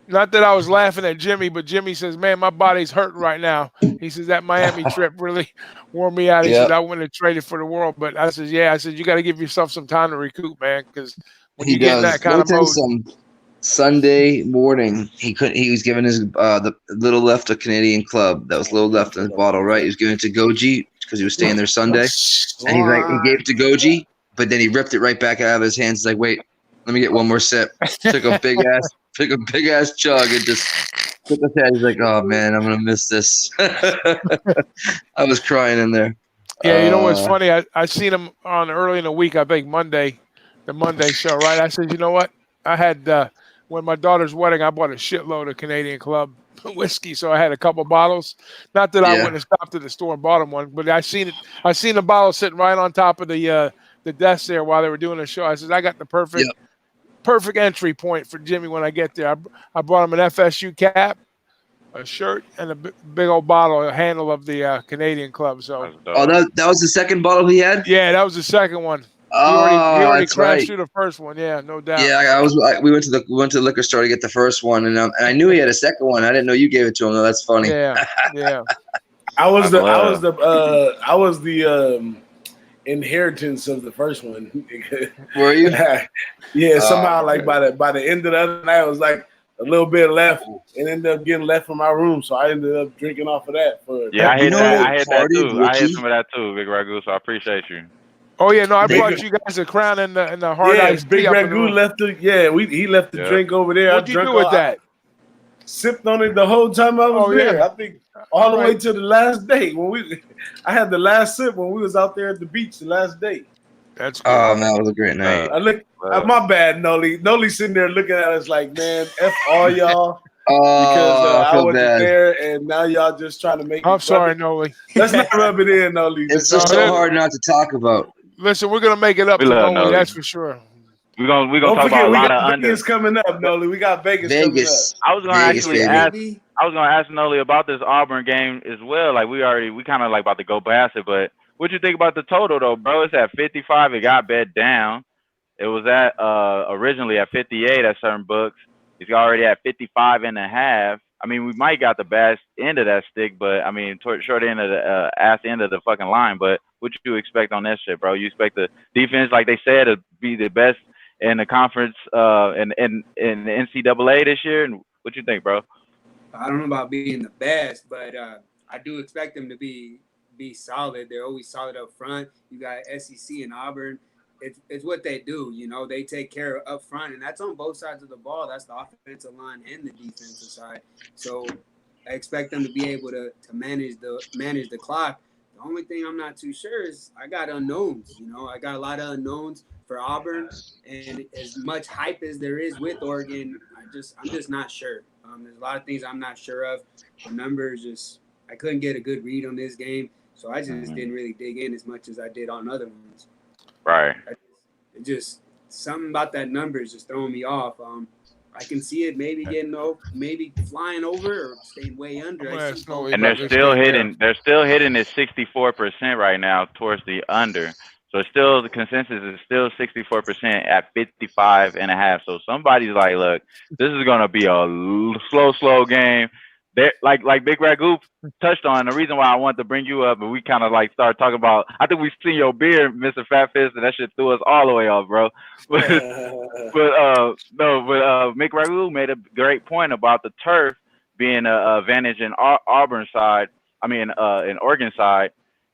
[SPEAKER 4] not that I was laughing at Jimmy, but Jimmy says, "Man, my body's hurting right now." He says that Miami trip really wore me out. He said I wouldn't have traded for the world, but I said, "Yeah." I said, "You got to give yourself some time to recoup, man, because when you get in that kind of mode."
[SPEAKER 5] Sunday morning, he was giving his the little left a Canadian club that was little left in his bottle, right? He was giving it to Goji because he was staying there Sunday, and he gave it to Goji, but then he ripped it right back out of his hands. He's like, "Wait, let me get one more sip." Took a big ass chug and just took his head. He's like, "Oh man, I'm gonna miss this." I was crying in there.
[SPEAKER 4] Yeah, you know what's funny? I seen him on early in the week. I think the Monday show, right? I said, "You know what? I had." When my daughter's wedding, I bought a shitload of Canadian Club whiskey, so I had a couple bottles. Not that I wouldn't have stopped at the store and bought him one, but I seen the bottle sitting right on top of the desk there while they were doing the show. I said, I got the perfect entry point for Jimmy when I get there. I brought him an FSU cap, a shirt, and a big old bottle, a handle of the Canadian Club. So,
[SPEAKER 5] that was the second bottle he had?
[SPEAKER 4] Yeah, that was the second one. He already crashed through the first one. Yeah, no doubt.
[SPEAKER 5] Yeah, we went to the liquor store to get the first one, and I knew he had a second one. I didn't know you gave it to him. Though that's funny.
[SPEAKER 4] Yeah.
[SPEAKER 1] I was the inheritance of the first one.
[SPEAKER 5] Were you?
[SPEAKER 1] Yeah. Somehow, like by the end of the other night, it was like a little bit left, and ended up getting left from my room. So I ended up drinking off of that.
[SPEAKER 3] I hit that too. I hit some of that too, Big Ragoo. So I appreciate you.
[SPEAKER 4] Oh yeah, no, I brought you guys a crown and the hard ice.
[SPEAKER 1] Big Ragoo left he left the drink over there.
[SPEAKER 4] What'd you do with that?
[SPEAKER 1] Sipped on it the whole time I was there. I think all the way to the last day I had the last sip when we was out there at the beach the last day.
[SPEAKER 4] That's cool.
[SPEAKER 5] Oh man, it was a great night.
[SPEAKER 1] My bad, Nolly. Nolly sitting there looking at us like, man, F all y'all. Because I wasn't there, and now y'all just trying to make.
[SPEAKER 4] I'm sorry, Nolly.
[SPEAKER 1] Let's not rub it in, Nolly.
[SPEAKER 5] It's just so hard not to talk about.
[SPEAKER 4] Listen, we're gonna make it up to Nolly, that's for sure.
[SPEAKER 3] We're gonna talk about a lot of
[SPEAKER 1] Vegas coming up, Nolly. We got Vegas coming up.
[SPEAKER 3] I was gonna ask Nolly about this Auburn game as well. Like we kind of like about to go past it, but what you think about the total though, bro? It's at 55. It got bet down. It was at originally at 58 at certain books. He's already at 55.5. I mean, we might got the best end of that stick, but I mean, short end of the ass end of the fucking line. But what you expect on that shit, bro? You expect the defense, like they said, to be the best in the conference, in the NCAA this year? And what you think, bro?
[SPEAKER 2] I don't know about being the best, but I do expect them to be solid. They're always solid up front. You got SEC and Auburn. It's what they do. You know, they take care of up front, and that's on both sides of the ball. That's the offensive line and the defensive side. So I expect them to be able to manage the clock. The only thing I'm not too sure is I got unknowns. You know, I got a lot of unknowns for Auburn, and as much hype as there is with Oregon, I'm just not sure. There's a lot of things I'm not sure of. The numbers I couldn't get a good read on this game, so I just didn't really dig in as much as I did on other ones.
[SPEAKER 3] Right.
[SPEAKER 2] It just something about that number is just throwing me off. I can see it maybe maybe flying over or staying way under.
[SPEAKER 3] And they're still hitting. They're still hitting at 64% right now towards the under. So still the consensus is still 64% at 55.5. So somebody's like, look, this is gonna be a slow game. They're like BigRagoo touched on. The reason why I wanted to bring you up, and we kind of like started talking about. I think we seen your beard, Mr. FatFist, and that shit threw us all the way off, bro. But BigRagoo made a great point about the turf being an advantage in Auburn side. I mean, in Oregon side.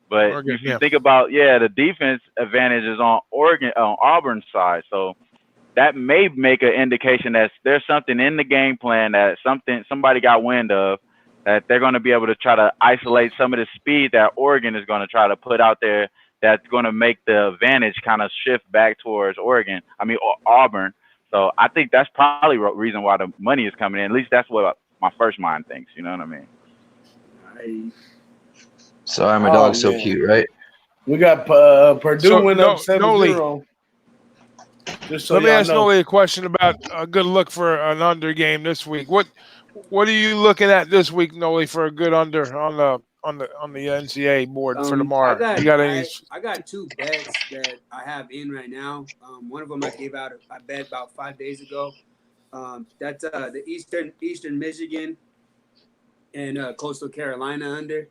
[SPEAKER 3] But if you think about, the defense advantage is on Auburn side. So that may make an indication that there's something in the game plan that somebody got wind of, that they're going to be able to try to isolate some of the speed that Oregon is going to try to put out there. That's going to make the advantage kind of shift back towards Auburn. So I think that's probably the reason why the money is coming in. At least that's what my first mind thinks. You know what I mean?
[SPEAKER 5] Sorry, my dog's so cute, right?
[SPEAKER 1] We got Purdue went up 7-0.
[SPEAKER 4] Let me ask Nolly a question about a good look for an under game this week. What are you looking at this week, Nolly, for a good under on the NCAA board for tomorrow?
[SPEAKER 2] I got two bets that I have in right now. One of them I bet about 5 days ago. That's the Eastern Michigan and Coastal Carolina under.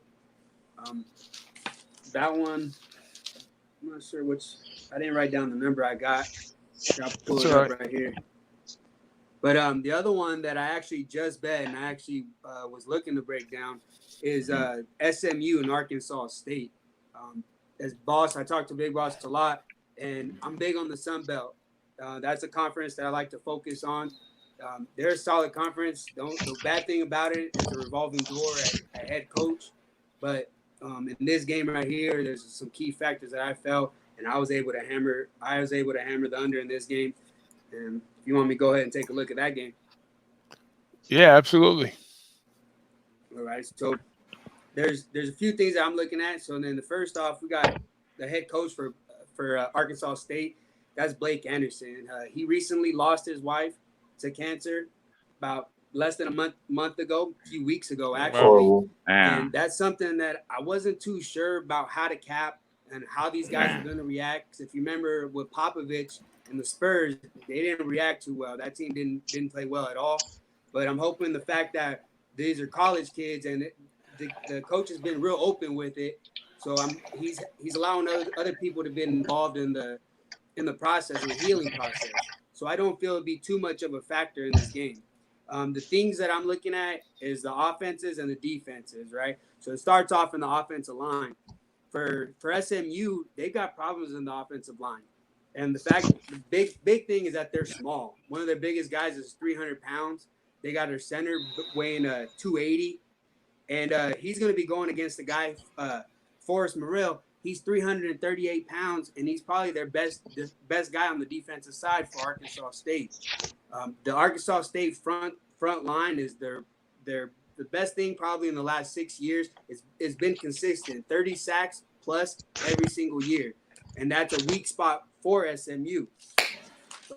[SPEAKER 2] That one, I'm not sure which. I didn't write down the number I got. I'll pull it up right here. But the other one that I actually just bet and I actually was looking to break down is SMU and Arkansas State. As boss, I talk to Big Boss a lot, and I'm big on the Sun Belt. That's a conference that I like to focus on. They're a solid conference. The bad thing about it is a revolving door at head coach. But in this game right here, there's some key factors that I felt, and I was able to hammer the under in this game. And if you want me to go ahead and take a look at that game.
[SPEAKER 4] Yeah, absolutely.
[SPEAKER 2] All right. So there's a few things that I'm looking at. So then the first off, we got the head coach for Arkansas State. That's Blake Anderson. He recently lost his wife to cancer about less than a few weeks ago, actually. And that's something that I wasn't too sure about how to cap and how these guys are going to react. Because if you remember with Popovich and the Spurs, they didn't react too well. That team didn't play well at all. But I'm hoping the fact that these are college kids and the coach has been real open with it. So he's allowing other people to be involved in the process, in the healing process. So I don't feel it'd be too much of a factor in this game. The things that I'm looking at is the offenses and the defenses, right? So it starts off in the offensive line. For SMU, they've got problems in the offensive line. And the big thing is that they're small. One of their biggest guys is 300 pounds. They got their center weighing 280. And he's going to be going against the guy, Forrest Morrill. He's 338 pounds, and he's probably their best guy on the defensive side for Arkansas State. The Arkansas State front line is the best thing probably in the last 6 years. It's been consistent, 30 sacks plus every single year, and that's a weak spot for SMU.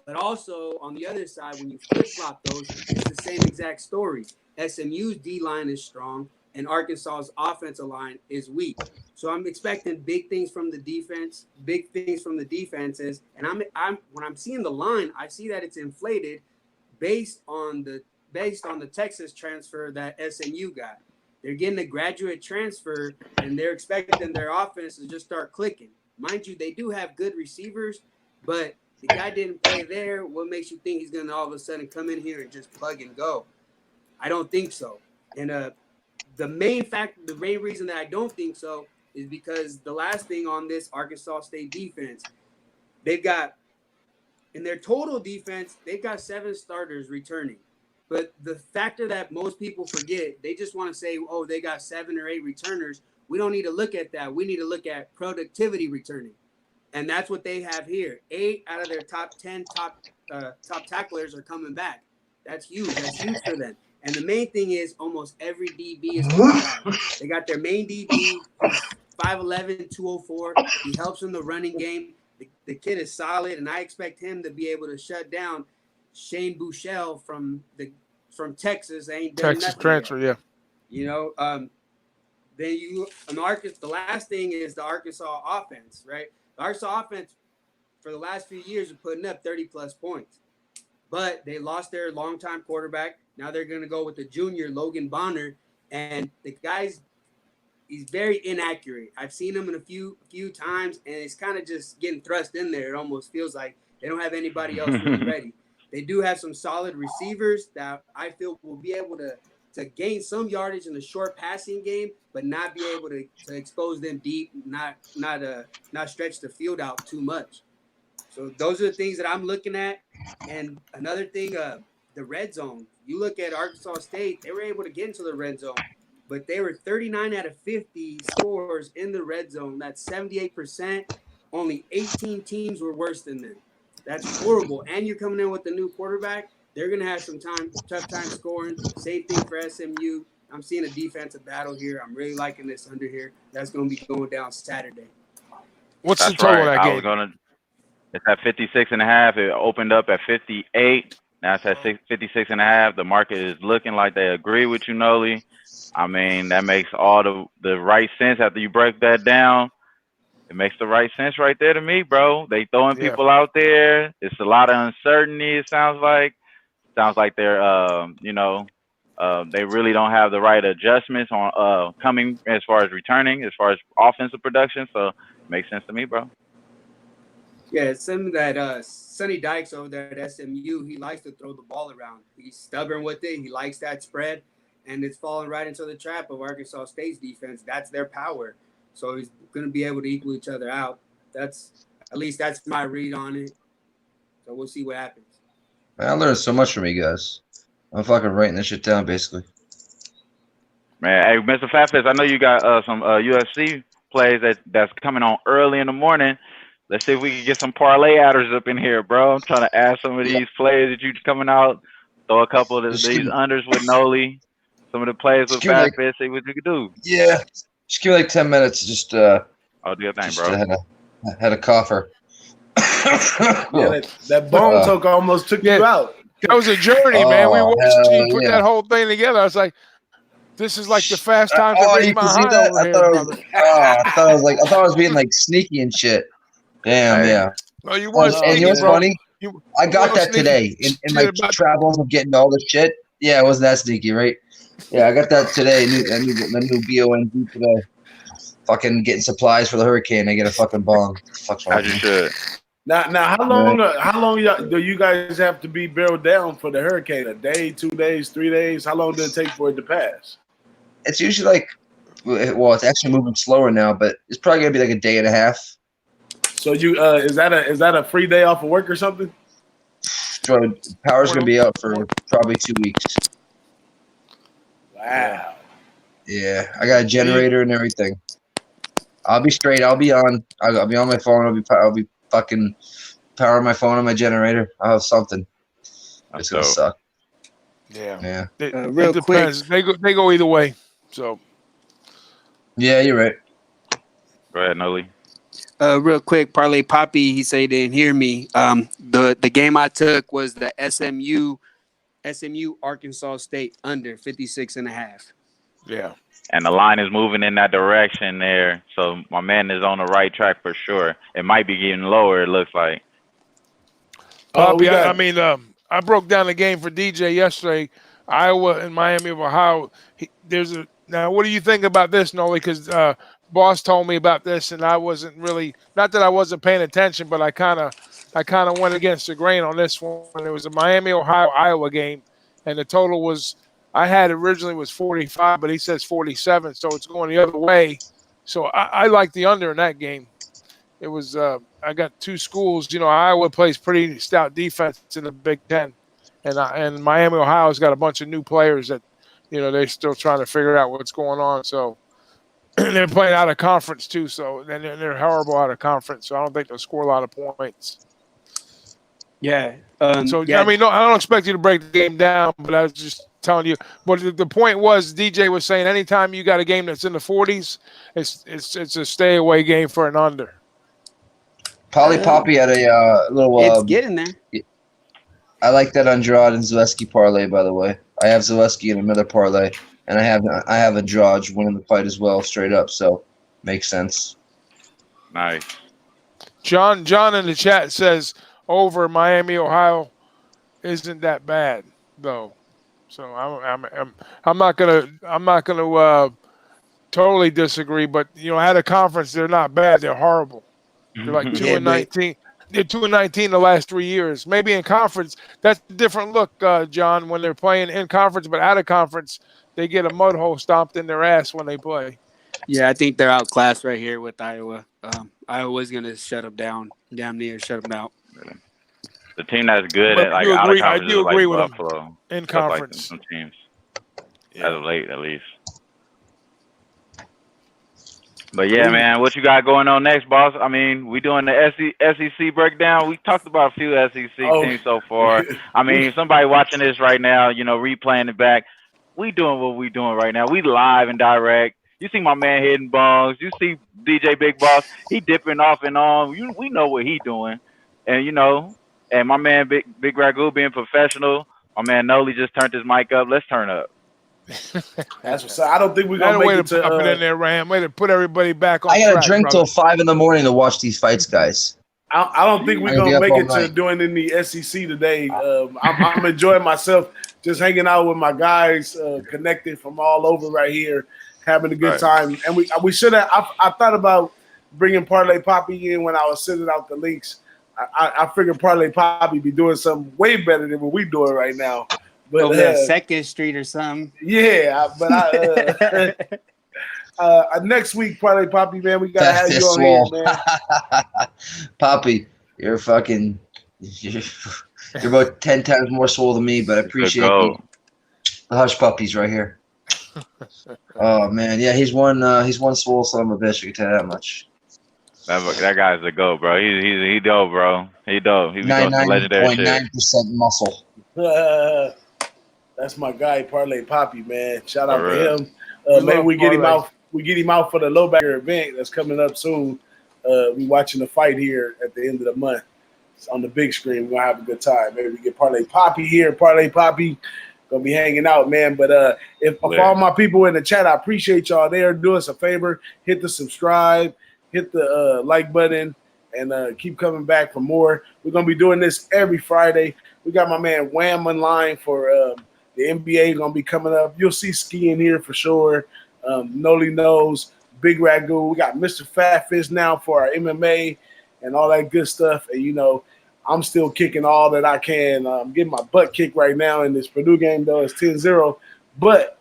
[SPEAKER 2] But also on the other side, when you flip flop those, it's the same exact story. SMU's D line is strong, and Arkansas's offensive line is weak. So I'm expecting big things from the defense, big things from the defenses, and I'm when I'm seeing the line, I see that it's inflated based on the Texas transfer that SMU got. They're getting a graduate transfer, and they're expecting their offense to just start clicking. Mind you, they do have good receivers, but the guy didn't play there. What makes you think he's going to all of a sudden come in here and just plug and go? I don't think so. And the main reason that I don't think so is because the last thing on this Arkansas State defense, they've got, in their total defense, they've got 7 starters returning. But the factor that most people forget, they just want to say, oh, they got 7 or 8 returners. We don't need to look at that. We need to look at productivity returning. And that's what they have here. 8 out of their top 10 top tacklers are coming back. That's huge. That's huge for them. And the main thing is almost every DB is coming back. They got their main DB, 5'11", 204. He helps in the running game. The kid is solid, and I expect him to be able to shut down Shane Buechele from Texas.
[SPEAKER 4] Texas transfer, yeah.
[SPEAKER 2] You know, the last thing is the Arkansas offense, right? The Arkansas offense for the last few years are putting up 30-plus points. But they lost their longtime quarterback. Now they're going to go with the junior, Logan Bonner. And the guy's he's very inaccurate. I've seen him in a few times, and it's kind of just getting thrust in there. It almost feels like they don't have anybody else really ready. They do have some solid receivers that I feel will be able to gain some yardage in the short passing game, but not be able to expose them deep, not stretch the field out too much. So those are the things that I'm looking at. And another thing, the red zone. You look at Arkansas State, they were able to get into the red zone, but they were 39 out of 50 scores in the red zone. That's 78%. Only 18 teams were worse than them. That's horrible. And you're coming in with the new quarterback. They're going to have tough time scoring. Same thing for SMU. I'm seeing a defensive battle here. I'm really liking this under here. That's going to be going down Saturday.
[SPEAKER 4] What's the total of that game?
[SPEAKER 3] It's at 56.5. It opened up at 58. Now it's at 56.5. The market is looking like they agree with you, Nolly. I mean, that makes all the right sense after you break that down. It makes the right sense right there to me, bro. They throwing people out there. It's a lot of uncertainty, it sounds like. Sounds like they're, they really don't have the right adjustments on coming as far as returning, as far as offensive production. So it makes sense to me, bro.
[SPEAKER 2] Yeah, it's something that Sonny Dykes over there at SMU, he likes to throw the ball around. He's stubborn with it. He likes that spread, and it's falling right into the trap of Arkansas State's defense. That's their power. So he's going to be able to equal each other out. That's my read on it. So we'll see what happens.
[SPEAKER 5] Man, I learned so much from you guys. I'm fucking writing this shit down, basically.
[SPEAKER 3] Man, hey, Mr. FatFist, I know you got some UFC plays that's coming on early in the morning. Let's see if we can get some parlay adders up in here, bro. I'm trying to add some of these plays that you coming out. Throw a couple of these unders with Nolly. Some of the plays with FatFist. See what you can do.
[SPEAKER 5] Yeah. Just give me like 10 minutes. Just
[SPEAKER 3] I'll do your thing, bro.
[SPEAKER 5] Had a cougher.
[SPEAKER 1] Yeah, that bone talk almost took you out.
[SPEAKER 4] That was a journey, man. We watched you put that whole thing together. I was like, this is like the fast time to raise my high over here, brother.
[SPEAKER 5] I thought I was being like sneaky and shit. Damn, yeah.
[SPEAKER 4] No, you weren't sneaky,
[SPEAKER 5] and you know what's funny? I got that today in my travels of getting all this shit. Yeah, it wasn't that sneaky, right? Yeah, I got that today. The new BOND today. Fucking getting supplies for the hurricane. I get a fucking bong.
[SPEAKER 3] As you should.
[SPEAKER 1] Now, how long do you guys have to be barreled down for the hurricane? A day, 2 days, 3 days? How long does it take for it to pass?
[SPEAKER 5] It's usually like, well, it's actually moving slower now, but it's probably gonna be like a day and a half.
[SPEAKER 1] So you is that a free day off of work or something?
[SPEAKER 5] So power's gonna be out for probably 2 weeks.
[SPEAKER 1] Wow.
[SPEAKER 5] Yeah, I got a generator and everything. I'll be straight. I'll be on. I'll be on my phone. I'll be fucking powering my phone on my generator. I'll have something. It's gonna suck.
[SPEAKER 4] Yeah.
[SPEAKER 2] Real
[SPEAKER 4] it
[SPEAKER 2] quick,
[SPEAKER 4] depends. They go either way. So.
[SPEAKER 5] Yeah, you're right.
[SPEAKER 3] Go ahead, Nolly.
[SPEAKER 2] Real quick, Parlay Poppy, he said he didn't hear me. The game I took was the SMU Arkansas State under 56.5.
[SPEAKER 4] Yeah.
[SPEAKER 3] And the line is moving in that direction there. So my man is on the right track for sure. It might be getting lower, it looks like.
[SPEAKER 4] Poppy, I mean, I broke down the game for DJ yesterday. Iowa and Miami of Ohio. Now, what do you think about this, Nolly? Because Boss told me about this, and I wasn't really, not that I wasn't paying attention, but I kind of went against the grain on this one. It was a Miami Ohio Iowa game, and the total was I had originally was 45, but he says 47, so it's going the other way. So I like the under in that game. It was I got two schools. Iowa plays pretty stout defense in the Big Ten, and Miami Ohio's got a bunch of new players that they're still trying to figure out what's going on. So they're playing out of conference too. So then they're horrible out of conference. So I don't think they'll score a lot of points.
[SPEAKER 2] Yeah.
[SPEAKER 4] I mean, no, I don't expect you to break the game down, but I was just telling you. But the point was, DJ was saying, anytime you got a game that's in the 40s, it's a stay away game for an under.
[SPEAKER 5] Polly Poppy had a little.
[SPEAKER 2] It's getting there.
[SPEAKER 5] I like that Andrade and Zaleski parlay, by the way. I have Zaleski in another parlay, and I have Andrade winning the fight as well, straight up. So makes sense.
[SPEAKER 3] Nice.
[SPEAKER 4] John in the chat says over Miami, Ohio isn't that bad though. So I'm not gonna totally disagree, but at a conference they're not bad. They're horrible. They're like 2-19. They're 2-19 the last 3 years. Maybe in conference, that's a different look, John, when they're playing in conference, but out of conference, they get a mud hole stomped in their ass when they play.
[SPEAKER 2] Yeah, I think they're outclassed right here with Iowa. Iowa's going to shut them down, damn near shut them out.
[SPEAKER 3] The team that's good
[SPEAKER 4] But
[SPEAKER 3] at like out of conference
[SPEAKER 4] I do agree with
[SPEAKER 3] Buffalo.
[SPEAKER 4] them in conference.
[SPEAKER 3] Like some teams, as of late at least. But yeah, man, what you got going on next, boss? I mean, we doing the SEC breakdown. We talked about a few SEC teams so far. I mean, somebody watching this right now, replaying it back. We doing what we doing right now. We live and direct. You see my man hitting bongs. You see DJ BigBoss. He dipping off and on. We know what he doing, and and my man BigRagoo being professional. My man Nolly just turned his mic up. Let's turn up.
[SPEAKER 1] That's what's up. I don't think we're gonna make it to
[SPEAKER 4] pop it in there, Ram. Way to put everybody back on.
[SPEAKER 5] I gotta
[SPEAKER 4] track,
[SPEAKER 5] drink
[SPEAKER 4] brother.
[SPEAKER 5] till 5 in the morning to watch these fights, guys.
[SPEAKER 1] I don't think we're gonna make it to doing in the SEC today. I'm enjoying myself, just hanging out with my guys, connected from all over right here, having a good time. And we should have. I thought about bringing Parlay Poppy in when I was sending out the links. I figured Parlay Poppy be doing something way better than what we doing right now. But
[SPEAKER 2] over there, 2nd Street or something.
[SPEAKER 1] Yeah, but next week, Parlay Poppy, man, we gotta have you on here, man.
[SPEAKER 5] Poppy, you're about 10 times more swole than me, but I appreciate you. The hush puppies right here. Oh man, yeah, he's one swole son of a bitch. I can tell you that much.
[SPEAKER 3] That guy's the GOAT, bro. He dope, bro. He dope. He doing some legendary shit.
[SPEAKER 5] 99.9% muscle.
[SPEAKER 1] That's my guy, Parlay Poppy, man. Shout out to him. Maybe we get him out. We get him out for the Lowbacker event that's coming up soon. We watching the fight here at the end of the month. It's on the big screen. We're gonna have a good time. Maybe we get Parlay Poppy here. Parlay Poppy gonna be hanging out, man. But if all my people in the chat, I appreciate y'all there. Do us a favor, hit the subscribe, hit the like button, and keep coming back for more. We're gonna be doing this every Friday. We got my man Wham online for the NBA gonna be coming up. You'll see Ski in here for sure. Nolly knows, BigRagoo. We got Mr. FatFist now for our MMA and all that good stuff. And I'm still kicking all that I can. I'm getting my butt kicked right now in this Purdue game, though. It's 10-0. But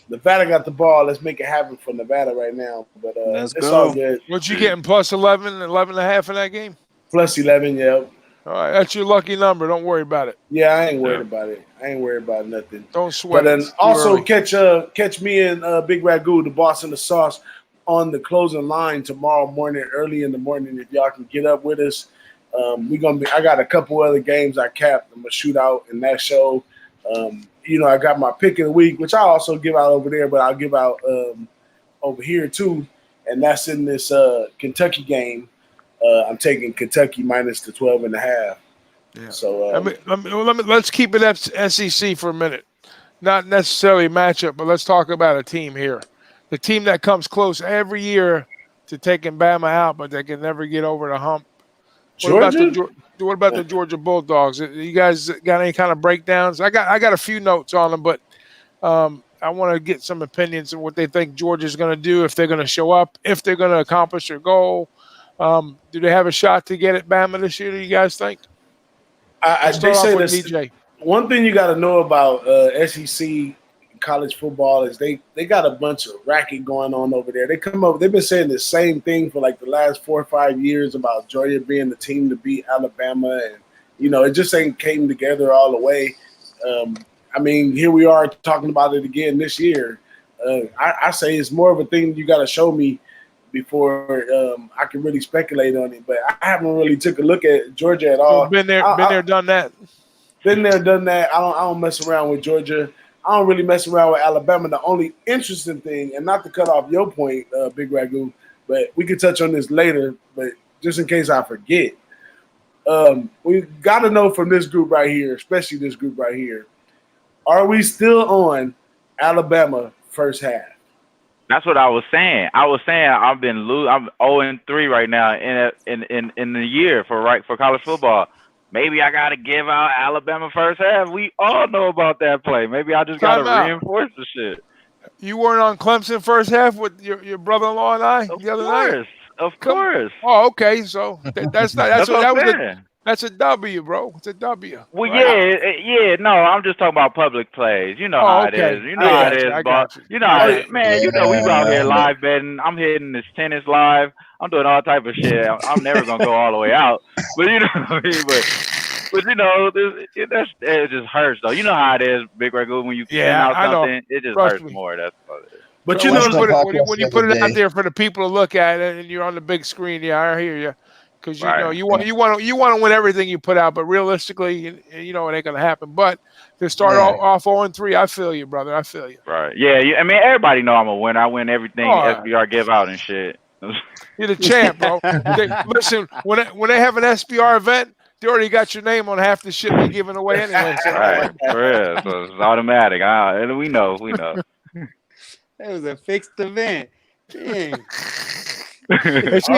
[SPEAKER 1] Nevada got the ball. Let's make it happen for Nevada right now. But it's all good.
[SPEAKER 4] What you getting, plus 11 and a half in that game?
[SPEAKER 1] Plus 11, yeah.
[SPEAKER 4] All right, that's your lucky number. Don't worry about it.
[SPEAKER 1] Yeah, I ain't worried about it. I ain't worried about nothing.
[SPEAKER 4] Don't sweat.
[SPEAKER 1] But then also catch me and BigRagoo, the boss and the sauce, on the closing line tomorrow morning, early in the morning. If y'all can get up with us, I got a couple other games I capped. I'm gonna shoot out in that show. I got my pick of the week, which I also give out over there, but I'll give out over here too, and that's in this Kentucky game. I'm taking Kentucky minus the 12.5. Yeah. So
[SPEAKER 4] let's keep it SEC for a minute. Not necessarily a matchup, but let's talk about a team here. The team that comes close every year to taking Bama out, but they can never get over the hump.
[SPEAKER 1] Georgia?
[SPEAKER 4] What about the Georgia Bulldogs? You guys got any kind of breakdowns? I got a few notes on them, but I want to get some opinions on what they think Georgia's going to do, if they're going to show up, if they're going to accomplish their goal. Do they have a shot to get at Bama this year, do you guys think?
[SPEAKER 1] They say
[SPEAKER 4] with
[SPEAKER 1] this.
[SPEAKER 4] DJ.
[SPEAKER 1] One thing you got to know about SEC college football is they got a bunch of racket going on over there. They've been saying the same thing for like the last 4 or 5 years about Georgia being the team to beat Alabama, and it just ain't came together all the way. I mean, here we are talking about it again this year. I say it's more of a thing you got to show me before I can really speculate on it. But I haven't really took a look at Georgia at all.
[SPEAKER 4] Been there, done that.
[SPEAKER 1] Been there, done that. I don't mess around with Georgia. I don't really mess around with Alabama. The only interesting thing, and not to cut off your point, Big Ragoo, but we can touch on this later, but just in case I forget, we got to know from this group right here, especially this group right here, are we still on Alabama first half?
[SPEAKER 3] That's what I was saying. I'm 0-3 right now in the year for college football. Maybe I gotta give out Alabama first half. We all know about that play. Maybe I just gotta reinforce the shit.
[SPEAKER 4] You weren't on Clemson first half with your brother-in-law and I the other night?
[SPEAKER 3] Of course.
[SPEAKER 4] Oh, okay. So that's not that's a W, bro. It's a W.
[SPEAKER 3] Well, right? No, I'm just talking about public plays. You know how it is. You know how it is, boss. You know how it is. Man, we out here live betting. I'm hitting this tennis live. I'm doing all type of shit. I'm never gonna go all the way out. But you know what I mean? But it just hurts though. You know how it is, Big Ragoo, when you send out something, it just hurts more. That's all it is.
[SPEAKER 1] But
[SPEAKER 4] when you put it out there for the people to look at it, and you're on the big screen, I hear you. Because you want to win everything you put out, but realistically, it ain't going to happen. But to start off 0-3, I feel you, brother. I feel you.
[SPEAKER 3] Right? Yeah. I mean, everybody know I'm a winner. I win everything SBR give out and shit.
[SPEAKER 4] You're the champ, bro. Listen, when they have an SBR event, they already got your name on half the shit they're giving away anyway. So.
[SPEAKER 3] Right? For real. So it's automatic. We know.
[SPEAKER 2] That was a fixed event. Dang.
[SPEAKER 4] It's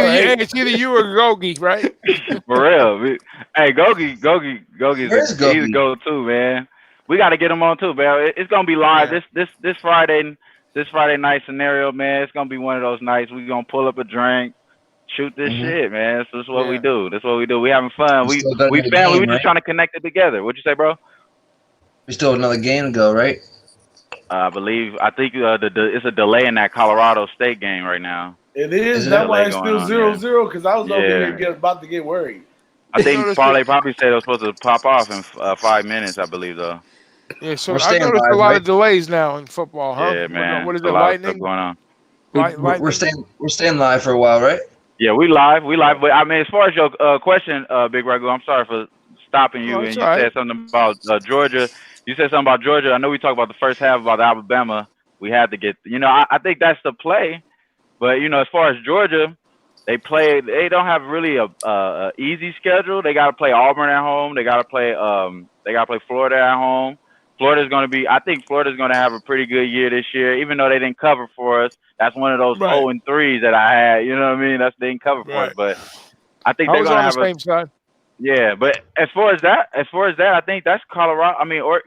[SPEAKER 4] either you or Gogi, right?
[SPEAKER 3] For real. Hey, Gogi's he's a go-to, man. We got to get him on too, man. It's gonna be live this Friday night scenario, man. It's gonna be one of those nights we gonna pull up a drink, shoot this shit, man. So this is what we do. We having fun. We family. We just trying to connect it together. What'd you say, bro?
[SPEAKER 5] We still have another game to go, right?
[SPEAKER 3] I think it's a delay in that Colorado State game right now.
[SPEAKER 1] It is. That's why it's still 0-0, because I was over here about to get worried.
[SPEAKER 3] I think Parlay probably said it was supposed to pop off in 5 minutes, I believe, though.
[SPEAKER 4] Yeah, so I noticed a lot of delays now in football, huh?
[SPEAKER 3] Yeah, man.
[SPEAKER 4] What is it,
[SPEAKER 3] lightning? Going on.
[SPEAKER 5] We're staying live for a while, right?
[SPEAKER 3] Yeah, we live. But I mean, as far as your question, Big Ragoo, I'm sorry for stopping you. And you said something about Georgia. You said something about Georgia. I know we talked about the first half about Alabama. We had to get, I think that's the play. But as far as Georgia, they don't have really a easy schedule. They got to play Auburn at home. They got to play Florida at home. I think Florida's going to have a pretty good year this year, even though they didn't cover for us. That's one of those 0-3s that I had. You know what I mean? They didn't cover for us, but I think they're going to have
[SPEAKER 4] the same side.
[SPEAKER 3] Yeah, but as far as that, I think that's Colorado. I mean, or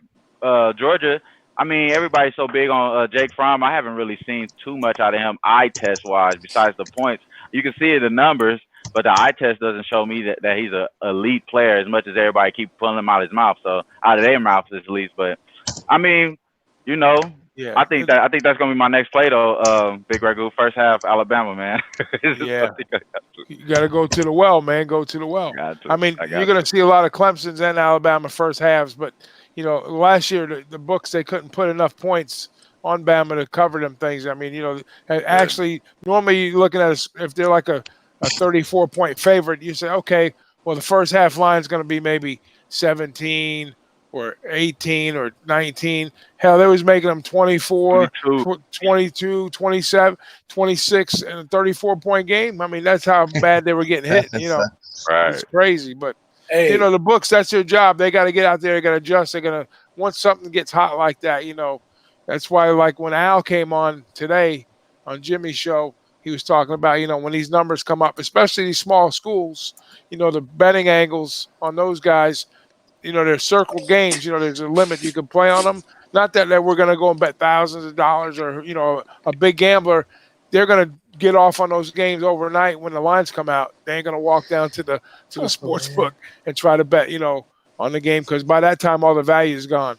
[SPEAKER 3] Georgia. I mean, everybody's so big on Jake Fromm. I haven't really seen too much out of him eye test wise. Besides the points, you can see it in the numbers, but the eye test doesn't show me that he's an elite player as much as everybody keep pulling him out of his mouth. So out of their mouths at least. But I mean, I think that's gonna be my next play though. Big Ragoo, first half Alabama, man.
[SPEAKER 4] You got to go to the well, man. Go to the well. I mean, you're gonna see a lot of Clemson's and Alabama first halves, but last year the books, they couldn't put enough points on Bama to cover them things. I mean, actually, normally you're looking at if they're like a 34-point favorite, you say, okay, well, the first half line is going to be maybe 17 or 18 or 19. Hell, they was making them 24, 22, 27, 26 in a 34-point game. I mean, that's how bad they were getting hit.
[SPEAKER 3] Right.
[SPEAKER 4] It's crazy, but. Hey. The books, that's their job. They got to get out there. They got to adjust. They're going to, once something gets hot like that, that's why, like when Al came on today on Jimmy's show, he was talking about, when these numbers come up, especially these small schools, the betting angles on those guys, there's circled games, there's a limit you can play on them. Not that we're going to go and bet thousands of dollars or, a big gambler. They're going to get off on those games overnight when the lines come out. They ain't going to walk down to the sports book and try to bet, on the game, because by that time all the value is gone.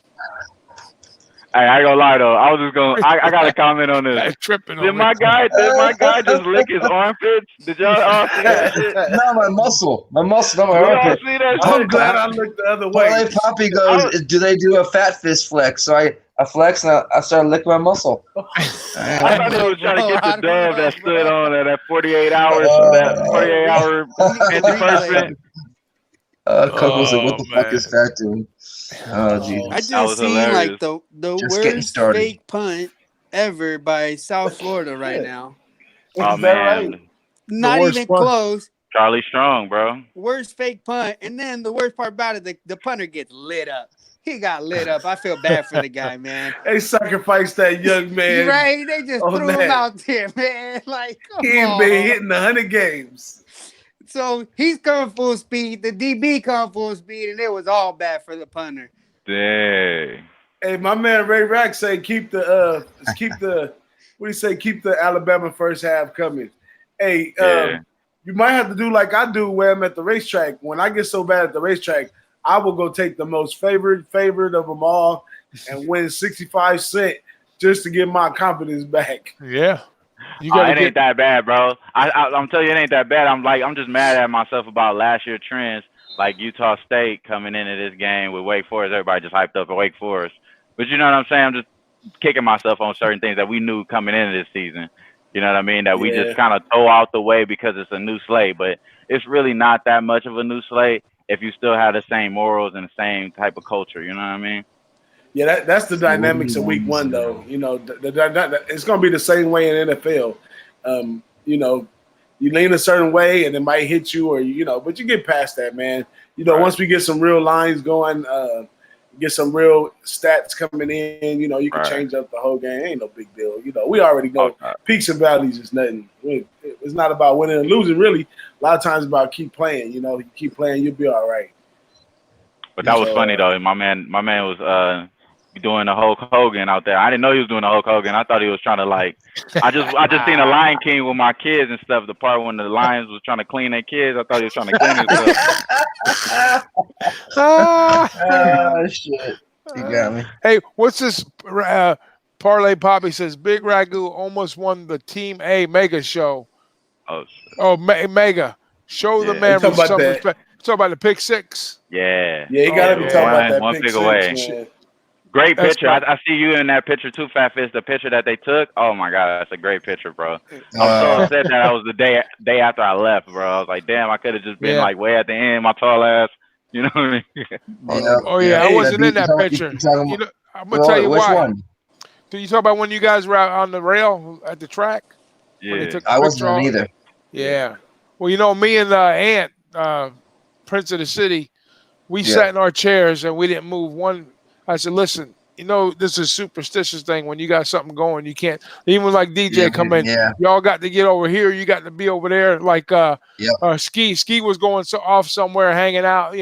[SPEAKER 3] Hey, I ain't gonna lie though. I was just gonna. I got to comment on this. Did my guy just lick his armpits? Did y'all all see that shit?
[SPEAKER 5] No, my muscle, not my armpit.
[SPEAKER 3] See that
[SPEAKER 1] I'm
[SPEAKER 3] shit?
[SPEAKER 1] glad I looked the other way.
[SPEAKER 5] Parlay Poppy goes, do they do a fat fist flex? So I flex and I started licking my muscle.
[SPEAKER 3] I thought they was trying to get the dove that stood on at that 48 hours, that 48 hour antiperspirant.
[SPEAKER 5] Coco's like, what the fuck is fat doing? Oh, geez.
[SPEAKER 2] I just seen like the
[SPEAKER 5] Just getting
[SPEAKER 2] worst
[SPEAKER 5] started.
[SPEAKER 2] fake punt ever by South Florida right now.
[SPEAKER 3] Oh man,
[SPEAKER 1] right?
[SPEAKER 2] Not even close.
[SPEAKER 3] Charlie Strong, bro.
[SPEAKER 2] Worst fake punt, and then the worst part about it, the punter gets lit up. He got lit up. I feel bad for the guy, man.
[SPEAKER 1] They sacrificed that young man.
[SPEAKER 2] Right? They just threw him out there, man. Like, come
[SPEAKER 1] he ain't
[SPEAKER 2] on.
[SPEAKER 1] been hitting 100 games.
[SPEAKER 2] So he's coming full speed. The DB come full speed, and it was all bad for the punter.
[SPEAKER 3] Dang.
[SPEAKER 1] Hey, my man Ray Rack say keep the what do you say? Keep the Alabama first half coming. Hey, you might have to do like I do when I'm at the racetrack. When I get so bad at the racetrack, I will go take the most favorite of them all and win 65 cents just to get my confidence back.
[SPEAKER 4] Yeah.
[SPEAKER 3] It ain't that bad, bro. I'm telling you, it ain't that bad. I'm just mad at myself about last year's trends, like Utah State coming into this game with Wake Forest. Everybody just hyped up at Wake Forest. But you know what I'm saying? I'm just kicking myself on certain things that we knew coming into this season. You know what I mean? That we just kind of throw out the way because it's a new slate. But it's really not that much of a new slate if you still have the same morals and the same type of culture. You know what I mean?
[SPEAKER 1] Yeah, that's the dynamics of week one, though. It's going to be the same way in NFL. You lean a certain way and it might hit you, or but you get past that, man. Once we get some real lines going, get some real stats coming in, you can change up the whole game. Ain't no big deal. We already know peaks and valleys is nothing. It's not about winning and losing, really. A lot of times it's about keep playing. You keep playing, you'll be all right.
[SPEAKER 3] But that was funny though. My man was doing the Hulk Hogan out there. I didn't know he was doing the Hulk Hogan. I thought he was trying to I just seen a Lion King with my kids and stuff. The part when the lions was trying to clean their kids. I thought he was trying to clean himself.
[SPEAKER 5] Oh shit! You got me.
[SPEAKER 4] Hey, what's this? Parlay Poppy says Big Ragoo almost won the Team A Mega Show. Mega. Show the man with some respect. Talk about the pick six.
[SPEAKER 3] Yeah.
[SPEAKER 1] Yeah, you gotta be talking about that
[SPEAKER 3] one
[SPEAKER 1] pick
[SPEAKER 3] pick away.
[SPEAKER 1] Man.
[SPEAKER 3] Great picture. I see you in that picture too, FatFist. The picture that they took. Oh my god, that's a great picture, bro. I'm so upset that was the day after I left, bro. I was like, damn, I could have just been way at the end, my tall ass. You know what I mean?
[SPEAKER 4] I wasn't in that picture. I'm gonna tell you why. One? Did you talk about when you guys were out on the rail at the track?
[SPEAKER 3] Yeah,
[SPEAKER 5] I wasn't on either.
[SPEAKER 4] Yeah. Well, me and Ant, Prince of the City, we sat in our chairs and we didn't move one. I said, listen, this is a superstitious thing. When you got something going, you can't. Even like DJ come in, y'all got to get over here. You got to be over there. Like Ski was going off somewhere, hanging out.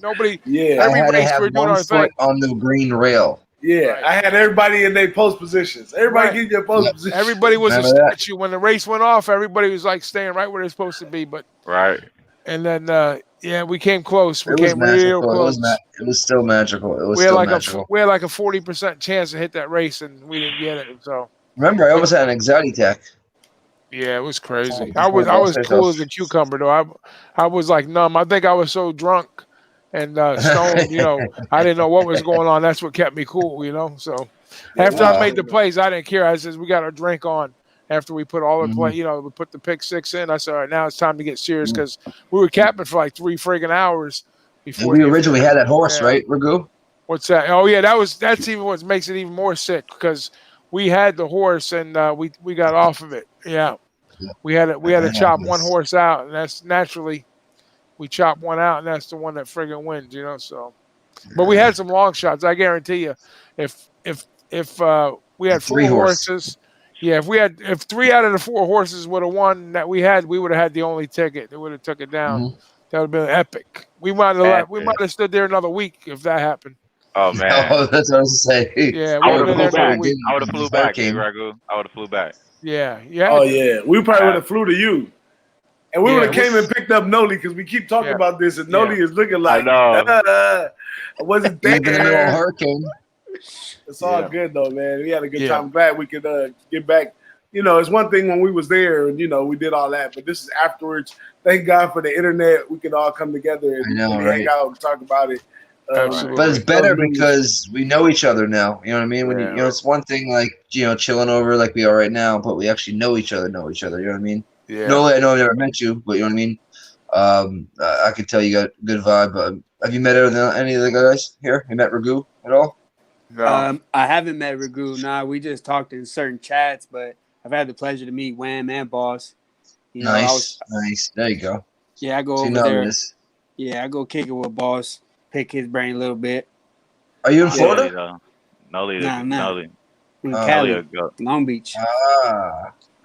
[SPEAKER 4] Nobody.
[SPEAKER 5] Yeah, I had to have one foot on the green rail.
[SPEAKER 1] Yeah, right. I had everybody in their post positions. Everybody get their post positions.
[SPEAKER 4] Everybody was a statue. When the race went off, everybody was like staying right where they're supposed to be. But and then we came close. We came real close.
[SPEAKER 5] It was still magical.
[SPEAKER 4] We had like a 40% chance to hit that race, and we didn't get it. So
[SPEAKER 5] remember, I almost had an anxiety attack.
[SPEAKER 4] Yeah, it was crazy. I was cool as a cucumber though. I was like numb. I think I was so drunk and stoned. I didn't know what was going on. That's what kept me cool. So after I made the plays, I didn't care. I said, we got our drink on. After we put all the play, we put the pick six in. I said, all right, now it's time to get serious because we were capping for like 3 friggin' hours before.
[SPEAKER 5] And we originally had that horse, right, Ragoo?
[SPEAKER 4] What's that? Oh yeah, that's even what makes it even more sick because we had the horse and we got off of it. Yeah, we had to chop one horse out, and that's naturally we chop one out, and that's the one that friggin' wins. So, but we had some long shots. I guarantee you, if we had 4 horses. Yeah, if 3 out of the 4 horses would have won that we had, we would have had the only ticket. They would have took it down.
[SPEAKER 5] Mhm.
[SPEAKER 4] That would have been epic. We might have stood there another week if that happened.
[SPEAKER 3] Oh man,
[SPEAKER 5] Oh, that's what I was saying.
[SPEAKER 4] Yeah,
[SPEAKER 3] I
[SPEAKER 4] we
[SPEAKER 3] would
[SPEAKER 4] would
[SPEAKER 3] have
[SPEAKER 4] have been
[SPEAKER 3] flew
[SPEAKER 4] there another
[SPEAKER 3] back.
[SPEAKER 4] week.
[SPEAKER 3] I would have flew back, Big Ragoo. I would have flew back.
[SPEAKER 4] Yeah,
[SPEAKER 1] Oh yeah, we probably would have flew to you, and we would have came and picked up Nolly because we keep talking about this, and Nolly is looking like I wasn't there.
[SPEAKER 5] You've been a little hurricane.
[SPEAKER 1] It's all good though, man. We had a good time. Glad we could get back. You know, it's one thing when we was there and, you know, we did all that, but this is afterwards. Thank God for the internet. We could all come together and hang out and talk about it.
[SPEAKER 5] But it's better because we know each other now. You know what I mean? When you know, it's one thing like, you know, chilling over like we are right now, but we actually know each other. You know what I mean?
[SPEAKER 4] Yeah.
[SPEAKER 5] Nolly, I know I've never met you, but you know what I mean? I could tell you got a good vibe. Have you met any of the guys here? You met Ragoo at all?
[SPEAKER 2] No. I haven't met Ragoo. Nah, we just talked in certain chats, but I've had the pleasure to meet Wham and Boss. You know,
[SPEAKER 5] nice. There you go.
[SPEAKER 2] Yeah, I go over there. Yeah, I go kick it with Boss, pick his brain a little bit.
[SPEAKER 5] Are you in Florida?
[SPEAKER 3] Nolly.
[SPEAKER 2] In Cali, Long Beach.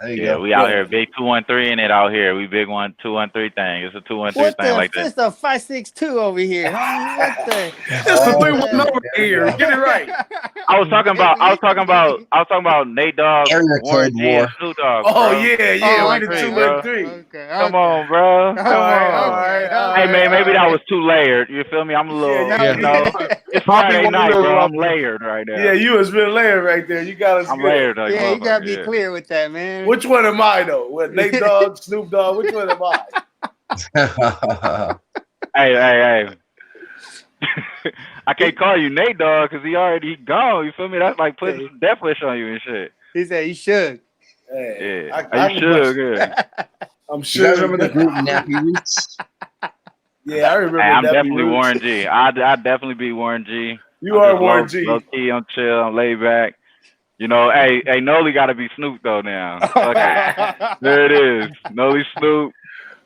[SPEAKER 5] There you
[SPEAKER 3] go. We out here, big 213 in it out here. We big 213 thing. It's a 213 thing like that.
[SPEAKER 2] It's a 562 over here. What the?
[SPEAKER 1] It's a 319 over here. Get it right.
[SPEAKER 3] I was talking about Nate Dogg, Warren G, and Snoop Dogg.
[SPEAKER 1] Oh yeah, we the 213.
[SPEAKER 3] Okay. Come on, bro. Come on. Hey man, maybe that was too layered. You feel me? I'm a little. You know, it's Friday night, bro. I'm layered right now.
[SPEAKER 1] Yeah, you was real layered right there. You got us.
[SPEAKER 3] I'm layered. Like,
[SPEAKER 2] yeah, you gotta be clear with that, man.
[SPEAKER 1] Which one am I though? What, Nate Dogg, Snoop Dogg? Which one am
[SPEAKER 3] I? Hey. I can't call you Nate Dogg because he already gone. You feel me? That's like putting some death wish on you and shit.
[SPEAKER 2] He said he should.
[SPEAKER 1] Hey,
[SPEAKER 3] yeah, you should. Yeah.
[SPEAKER 1] I'm sure.
[SPEAKER 5] You guys remember the group Nappy Roots?
[SPEAKER 1] Yeah, I remember.
[SPEAKER 3] Hey, I'm
[SPEAKER 1] Nappy
[SPEAKER 3] definitely
[SPEAKER 1] Roots.
[SPEAKER 3] Warren G. I definitely be Warren G.
[SPEAKER 1] You are Warren G.
[SPEAKER 3] Low key, I'm chill. I'm laid back. You know, hey, Nolly got to be Snoop though now. Okay. There it is. Nolly Snoop.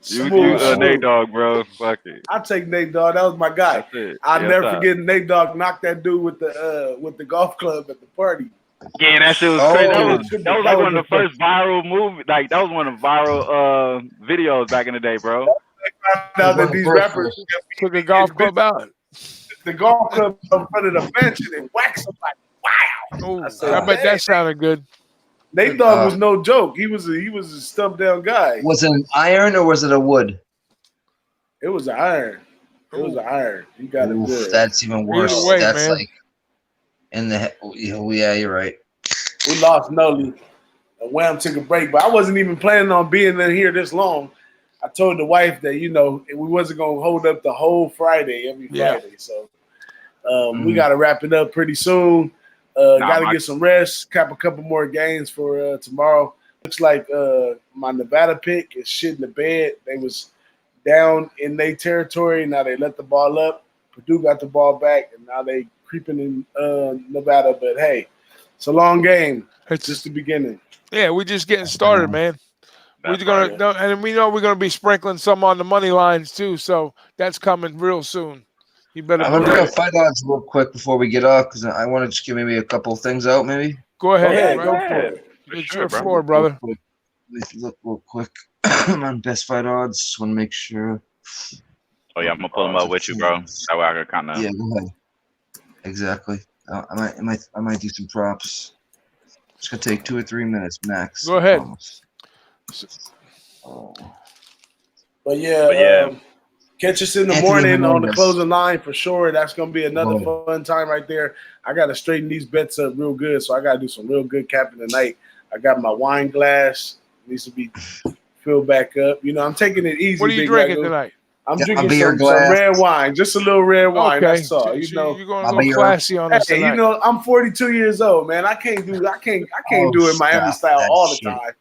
[SPEAKER 3] You Nate Dogg, bro. Fuck it.
[SPEAKER 1] I'll take Nate Dogg. That was my guy. I'll never forget Nate Dogg knocked that dude with the golf club at the party.
[SPEAKER 3] Yeah, that shit was crazy. That was like one of the first viral movies. Like that was one of the viral videos back in the day, bro.
[SPEAKER 1] Now that these rappers
[SPEAKER 4] took the golf club out.
[SPEAKER 1] The golf club in front of the bench and they wax them like wow.
[SPEAKER 4] I bet that sounded good.
[SPEAKER 1] Nate Dogg was no joke. He was a stumped down guy.
[SPEAKER 5] Was it an iron or was it a wood?
[SPEAKER 1] It was an iron. It was an iron. You got it good.
[SPEAKER 5] That's even worse.
[SPEAKER 4] Way,
[SPEAKER 5] that's
[SPEAKER 4] man.
[SPEAKER 5] like in the yeah, you're right.
[SPEAKER 1] We lost Nolly. Wham took a break, but I wasn't even planning on being in here this long. I told the wife that, you know, we wasn't going to hold up the whole Friday, every Friday. So we got to wrap it up pretty soon. Got to get some rest, cap a couple more games for tomorrow. Looks like my Nevada pick is shit in the bed. They was down in their territory. Now they let the ball up. Purdue got the ball back, and now they creeping in Nevada. But, hey, it's a long game. It's just the beginning.
[SPEAKER 4] Yeah, we're just getting started, man. We're gonna, and we know we're gonna be sprinkling some on the money lines too. So that's coming real soon. You better.
[SPEAKER 5] I'm gonna bring up fight odds real quick before we get off because I want to just give maybe a couple of things out. Maybe
[SPEAKER 4] go ahead.
[SPEAKER 1] Yeah, go for it.
[SPEAKER 4] It's your floor, brother.
[SPEAKER 5] Let's look real quick. I'm on best fight odds. Just want to make sure.
[SPEAKER 3] Oh yeah, I'm gonna pull them up with you, bro. That way I can kind of.
[SPEAKER 5] Yeah, go ahead. Exactly. I might do some props. It's gonna take 2 or 3 minutes max.
[SPEAKER 4] Go ahead.
[SPEAKER 1] But yeah, catch us in the morning on the closing line for sure. That's gonna be another fun time right there. I gotta straighten these bets up real good, so I gotta do some real good capping tonight. I got my wine glass, needs to be filled back up. You know, I'm taking it easy.
[SPEAKER 4] What are you drinking tonight?
[SPEAKER 1] I'm drinking some red wine, just a little red wine.
[SPEAKER 4] Okay.
[SPEAKER 1] That's all. You know,
[SPEAKER 4] you're going to go classy on us tonight.
[SPEAKER 1] You know, I'm 42 years old, man. I can't do it Miami style all the time.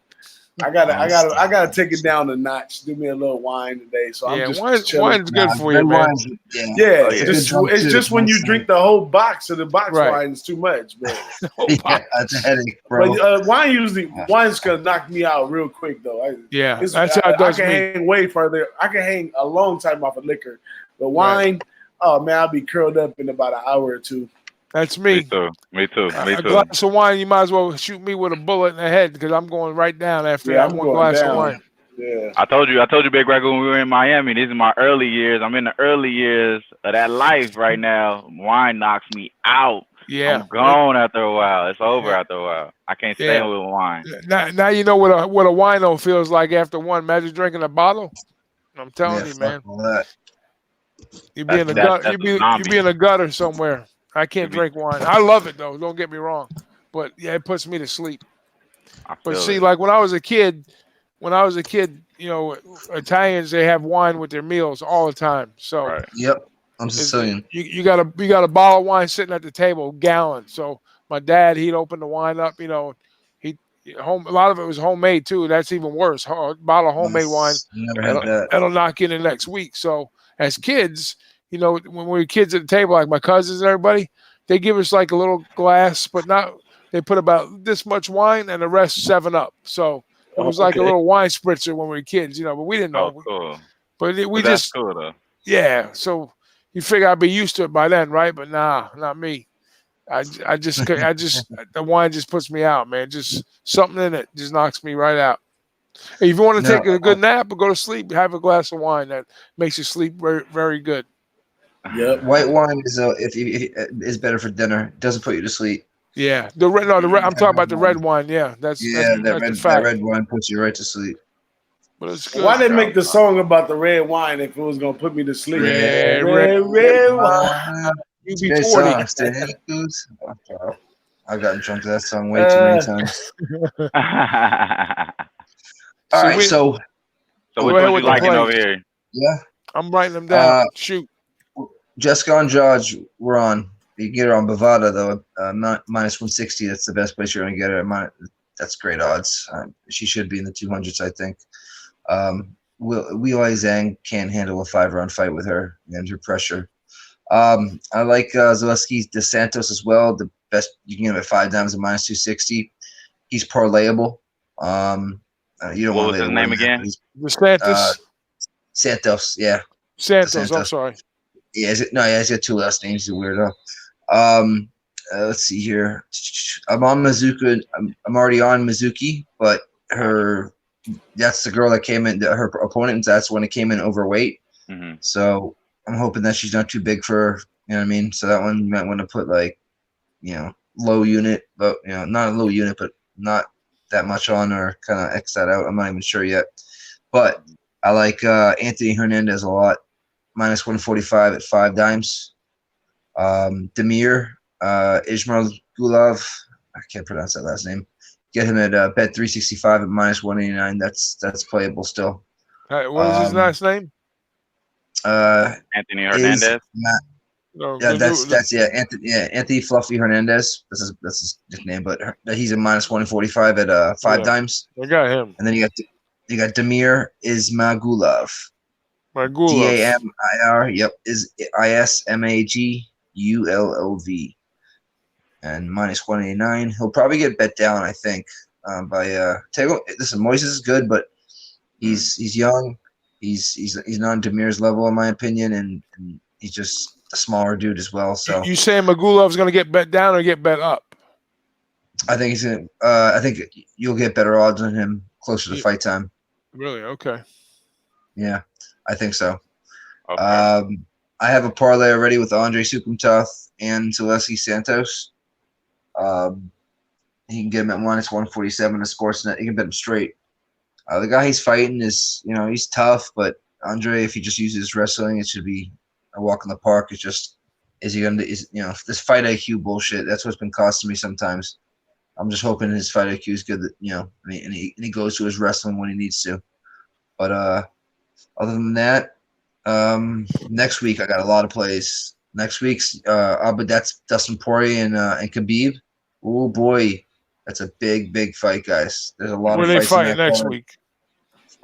[SPEAKER 1] I gotta take it down a notch. Do me a little wine today, so I'm just chilling.
[SPEAKER 4] Wine's good for you, man.
[SPEAKER 1] It's just when you drink the whole box of the box wine, it's too much, man.
[SPEAKER 5] That's a headache, bro.
[SPEAKER 1] But wine's gonna knock me out real quick, though.
[SPEAKER 4] That's how it does
[SPEAKER 1] I can hang way further. I can hang a long time off of liquor, but wine, oh man, I'll be curled up in about an hour or two.
[SPEAKER 4] That's me.
[SPEAKER 3] Me too.
[SPEAKER 4] A glass of wine, you might as well shoot me with a bullet in the head because I'm going right down after that
[SPEAKER 1] I'm
[SPEAKER 4] one
[SPEAKER 1] going
[SPEAKER 4] glass
[SPEAKER 1] down.
[SPEAKER 4] of wine.
[SPEAKER 1] Yeah.
[SPEAKER 3] I told you, Big Ragoo, when we were in Miami. These are my early years. I'm in the early years of that life right now. Wine knocks me out.
[SPEAKER 4] Yeah.
[SPEAKER 3] I'm gone after a while. It's over after a while. I can't stand with wine.
[SPEAKER 4] Now you know what a wino feels like after one. Imagine drinking a bottle. I'm telling you, man.
[SPEAKER 5] All that.
[SPEAKER 4] You be in the gutter. You be in a gutter somewhere. I can't drink wine. I love it though. Don't get me wrong, but yeah, it puts me to sleep. But see, like when I was a kid, you know, Italians, they have wine with their meals all the time. So
[SPEAKER 5] yep, I'm Sicilian.
[SPEAKER 4] You got a bottle of wine sitting at the table, gallon. So my dad, he'd open the wine up. You know, a lot of it was homemade too. That's even worse. A bottle of homemade wine.
[SPEAKER 5] Never had that.
[SPEAKER 4] That'll knock in the next week. So as kids, you know, when we were kids at the table, like my cousins and everybody, they give us like a little glass, but not. They put about this much wine and the rest 7-Up. So it was like a little wine spritzer when we were kids, you know. But we didn't know.
[SPEAKER 3] Oh, cool.
[SPEAKER 4] But
[SPEAKER 3] that's
[SPEAKER 4] just
[SPEAKER 3] cool though.
[SPEAKER 4] Yeah. So you figure I'd be used to it by then, right? But nah, not me. I just the wine just puts me out, man. Just something in it just knocks me right out. Hey, if you want to take a good nap or go to sleep, have a glass of wine. That makes you sleep very, very good.
[SPEAKER 1] Yep.
[SPEAKER 5] White wine is better for dinner. It doesn't put you to sleep.
[SPEAKER 4] Yeah, the red. I'm talking about the red wine. Yeah, that's
[SPEAKER 5] that red wine puts you right to sleep.
[SPEAKER 4] But it's good.
[SPEAKER 1] Why they make the song about the red wine if it was gonna put me to sleep?
[SPEAKER 4] Red
[SPEAKER 5] wine.
[SPEAKER 4] You be 40.
[SPEAKER 5] I've gotten drunk to that song way too many times. All right, so
[SPEAKER 3] which one you liking over here?
[SPEAKER 5] Yeah,
[SPEAKER 4] I'm writing them down. Shoot.
[SPEAKER 5] Jessica Andrade, we're on. You can get her on Bovada though, minus 160. That's the best place you're gonna get her. That's great odds. She should be in the 200s, I think. Weili Zhang can't handle a 5-round fight with her under pressure. I like Zaleski dos Santos as well. The best you can get him at 5 dimes at minus 260. He's parlayable. You don't
[SPEAKER 3] what
[SPEAKER 5] want
[SPEAKER 3] was his name again?
[SPEAKER 4] Santos.
[SPEAKER 5] Santos, yeah.
[SPEAKER 4] Santos. I'm sorry.
[SPEAKER 5] Yeah, he's got 2 last names. He's a weirdo. Let's see here. I'm already on Mizuki, but that's the girl that came in. Her opponent. That's when it came in overweight.
[SPEAKER 3] Mm-hmm.
[SPEAKER 5] So I'm hoping that she's not too big for her. You know what I mean? So that one you might want to put like, you know, low unit, but you know, not a low unit, but not that much on, or kind of X that out. I'm not even sure yet. But I like Anthony Hernandez a lot. Minus 145 at 5 dimes. Demir Ismail Gulov. I can't pronounce that last name. Get him at bet 365 at minus 189. That's playable still.
[SPEAKER 4] What is his last name?
[SPEAKER 3] Anthony Hernandez.
[SPEAKER 5] Anthony Fluffy Hernandez. That's his nickname, but he's a minus 145 at 5 dimes.
[SPEAKER 4] I got him.
[SPEAKER 5] And then you got Demir Ismagulov. Damir. Yep, is Ismagulov. And minus 189. He'll probably get bet down, I think. Listen, Moises is good, but he's young. He's not on Demir's level in my opinion, and he's just a smaller dude as well. So
[SPEAKER 4] you saying Magulov's going to get bet down or get bet up?
[SPEAKER 5] I think he's going. I think you'll get better odds on him closer to fight time.
[SPEAKER 4] Really? Okay.
[SPEAKER 5] Yeah, I think so.
[SPEAKER 3] Okay.
[SPEAKER 5] I have a parlay already with Andre Sukumtoth and Zaleski Santos. He can get him at minus 147 to Sportsnet. He can bet him straight. The guy he's fighting is, you know, he's tough, but Andre, if he just uses wrestling, it should be a walk in the park. It's just, is this fight IQ bullshit. That's what's been costing me sometimes. I'm just hoping his fight IQ is good, that, you know, and he goes to his wrestling when he needs to. But other than that, next week I got a lot of plays. Next week's but that's Dustin Poirier and Khabib. Oh boy, that's a big fight, guys. There's a lot of fights.
[SPEAKER 4] Where they fight next week?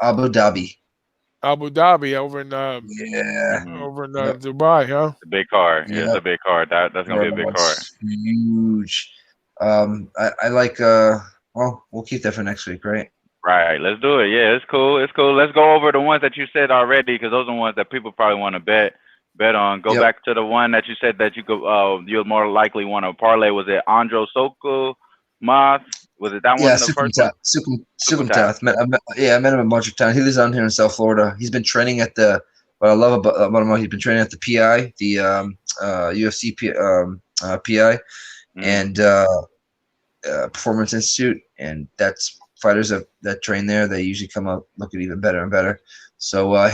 [SPEAKER 5] Abu Dhabi.
[SPEAKER 4] Abu Dhabi over in Dubai, huh?
[SPEAKER 3] The big card. Yeah, it's a big card. That's gonna be a big card.
[SPEAKER 5] Huge. I like. Well, we'll keep that for next week, right?
[SPEAKER 3] Right. Let's do it. Yeah, it's cool. Let's go over the ones that you said already, because those are the ones that people probably want to bet. bet on. Go back to the one that you said that you could. You'll more likely want to parlay. Was it Andro Soko Moth? Was it that one? The first one.
[SPEAKER 5] Sukumtath. I met him in Marshalltown. He lives down here in South Florida. He's been training at the. What I love about him, he's been training at the PI, the UFC PI, and Performance Institute, and that's fighters that train there. They usually come up looking even better and better. So I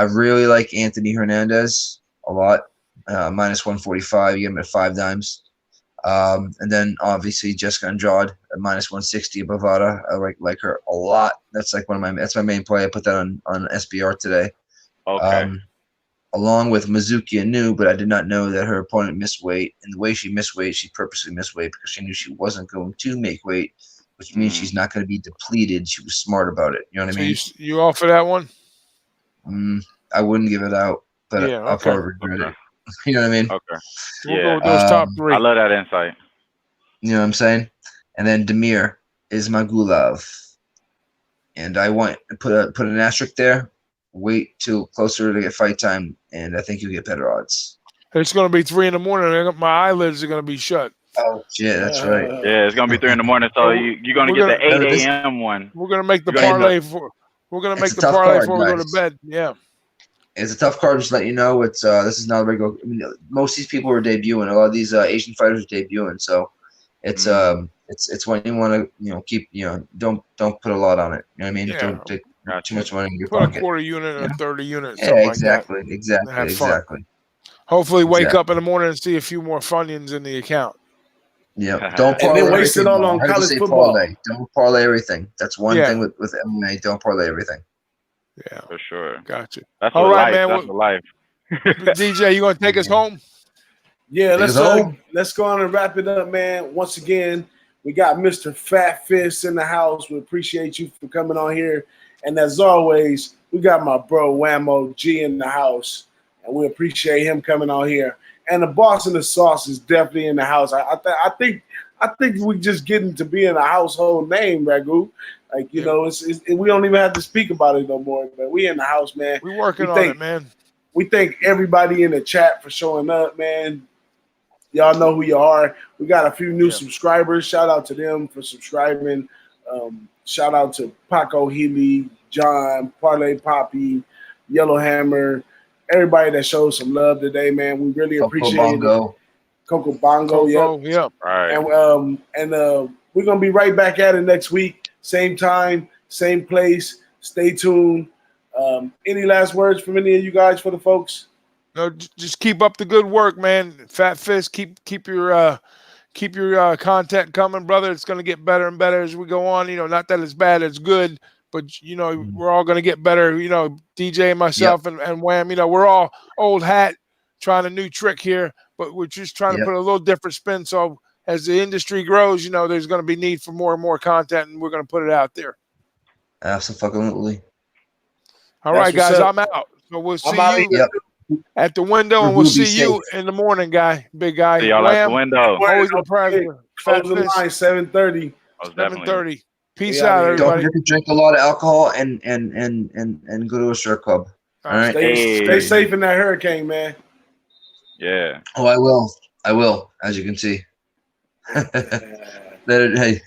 [SPEAKER 5] really like Anthony Hernandez a lot. Minus 145. You get him at 5 dimes. And then obviously Jessica Andrade at minus 160 above Bovada. I like her a lot. That's like that's my main play. I put that on SBR today.
[SPEAKER 3] Okay.
[SPEAKER 5] Along with Mizuki Inu, but I did not know that her opponent missed weight. And the way she missed weight, she purposely missed weight because she knew she wasn't going to make weight, which means she's not going to be depleted. She was smart about it. You know what I mean?
[SPEAKER 4] You offer that one?
[SPEAKER 5] I wouldn't give it out, but I'll probably regret it. You know what I mean?
[SPEAKER 3] Okay.
[SPEAKER 4] We'll go with those top 3.
[SPEAKER 3] I love that insight.
[SPEAKER 5] You know what I'm saying? And then Demir Ismagulov. And I want to put an asterisk there. Wait till closer to get fight time, and I think you'll get better odds.
[SPEAKER 4] It's going to be 3 in the morning. My eyelids are going to be shut.
[SPEAKER 5] Oh, shit, that's right.
[SPEAKER 3] Yeah, it's going to be 3 in the morning, so you're going to get the 8 a.m. one.
[SPEAKER 4] We're going to make the parlay for. We're going to make the parlay before we go to bed. Yeah.
[SPEAKER 5] It's a tough card. Just to let you know, it's this is not a regular. I mean, most of these people are debuting. A lot of these Asian fighters are debuting, so it's when you want to keep don't put a lot on it. You know what I mean?
[SPEAKER 4] Yeah.
[SPEAKER 5] Don't take too much money in your
[SPEAKER 4] put
[SPEAKER 5] pocket.
[SPEAKER 4] A quarter unit and a 30 unit.
[SPEAKER 5] Yeah, exactly, like exactly.
[SPEAKER 4] Hopefully, wake up in the morning and see a few more Funyuns in the account.
[SPEAKER 5] Yeah, don't parlay
[SPEAKER 1] and then waste it all on college football.
[SPEAKER 5] Don't parlay everything. That's one thing with MMA. Don't parlay everything.
[SPEAKER 4] Yeah,
[SPEAKER 3] for sure.
[SPEAKER 4] Gotcha.
[SPEAKER 3] That's all right, man. That's life.
[SPEAKER 4] DJ, you gonna take us home?
[SPEAKER 1] Yeah, let's go on and wrap it up, man. Once again, we got Mr. FatFist in the house. We appreciate you for coming on here. And as always, we got my bro Whammo G in the house, and we appreciate him coming on here. And the boss and the sauce is definitely in the house. I think we just getting to be in a household name, Ragoo. Like we don't even have to speak about it no more. But we in the house, man.
[SPEAKER 4] We working on it, man.
[SPEAKER 1] We thank everybody in the chat for showing up, man. Y'all know who you are. We got a few new subscribers. Shout out to them for subscribing. Shout out to Paco Healy, John, Parlay Poppy, Yellowhammer, everybody that showed some love today, man. We really appreciate it. Coco Bongo,
[SPEAKER 4] yeah.
[SPEAKER 3] Right.
[SPEAKER 1] And we're gonna be right back at it next week, same time, same place. Stay tuned. Any last words from any of you guys for the folks?
[SPEAKER 4] No, just keep up the good work, man. FatFist, keep your content coming, brother. It's going to get better and better as we go on. Not that it's bad, it's good, but we're all going to get better. DJ and myself and Wham. We're all old hat trying a new trick here, but we're just trying to put a little different spin. So as the industry grows, there's going to be need for more and more content, and we're going to put it out there.
[SPEAKER 5] Absolutely.
[SPEAKER 4] All right, guys, I'm out. So we'll see you at the window, and we'll see you in the morning, big guy.
[SPEAKER 3] See y'all at the window.
[SPEAKER 4] Always a pleasure.
[SPEAKER 1] Close the line, 7:30.
[SPEAKER 4] 7:30. Peace out, everybody.
[SPEAKER 5] Don't forget to drink a lot of alcohol and go to a strip club. All right.
[SPEAKER 1] Stay safe in that hurricane, man.
[SPEAKER 3] Yeah.
[SPEAKER 5] Oh, I will. As you can see. Hey.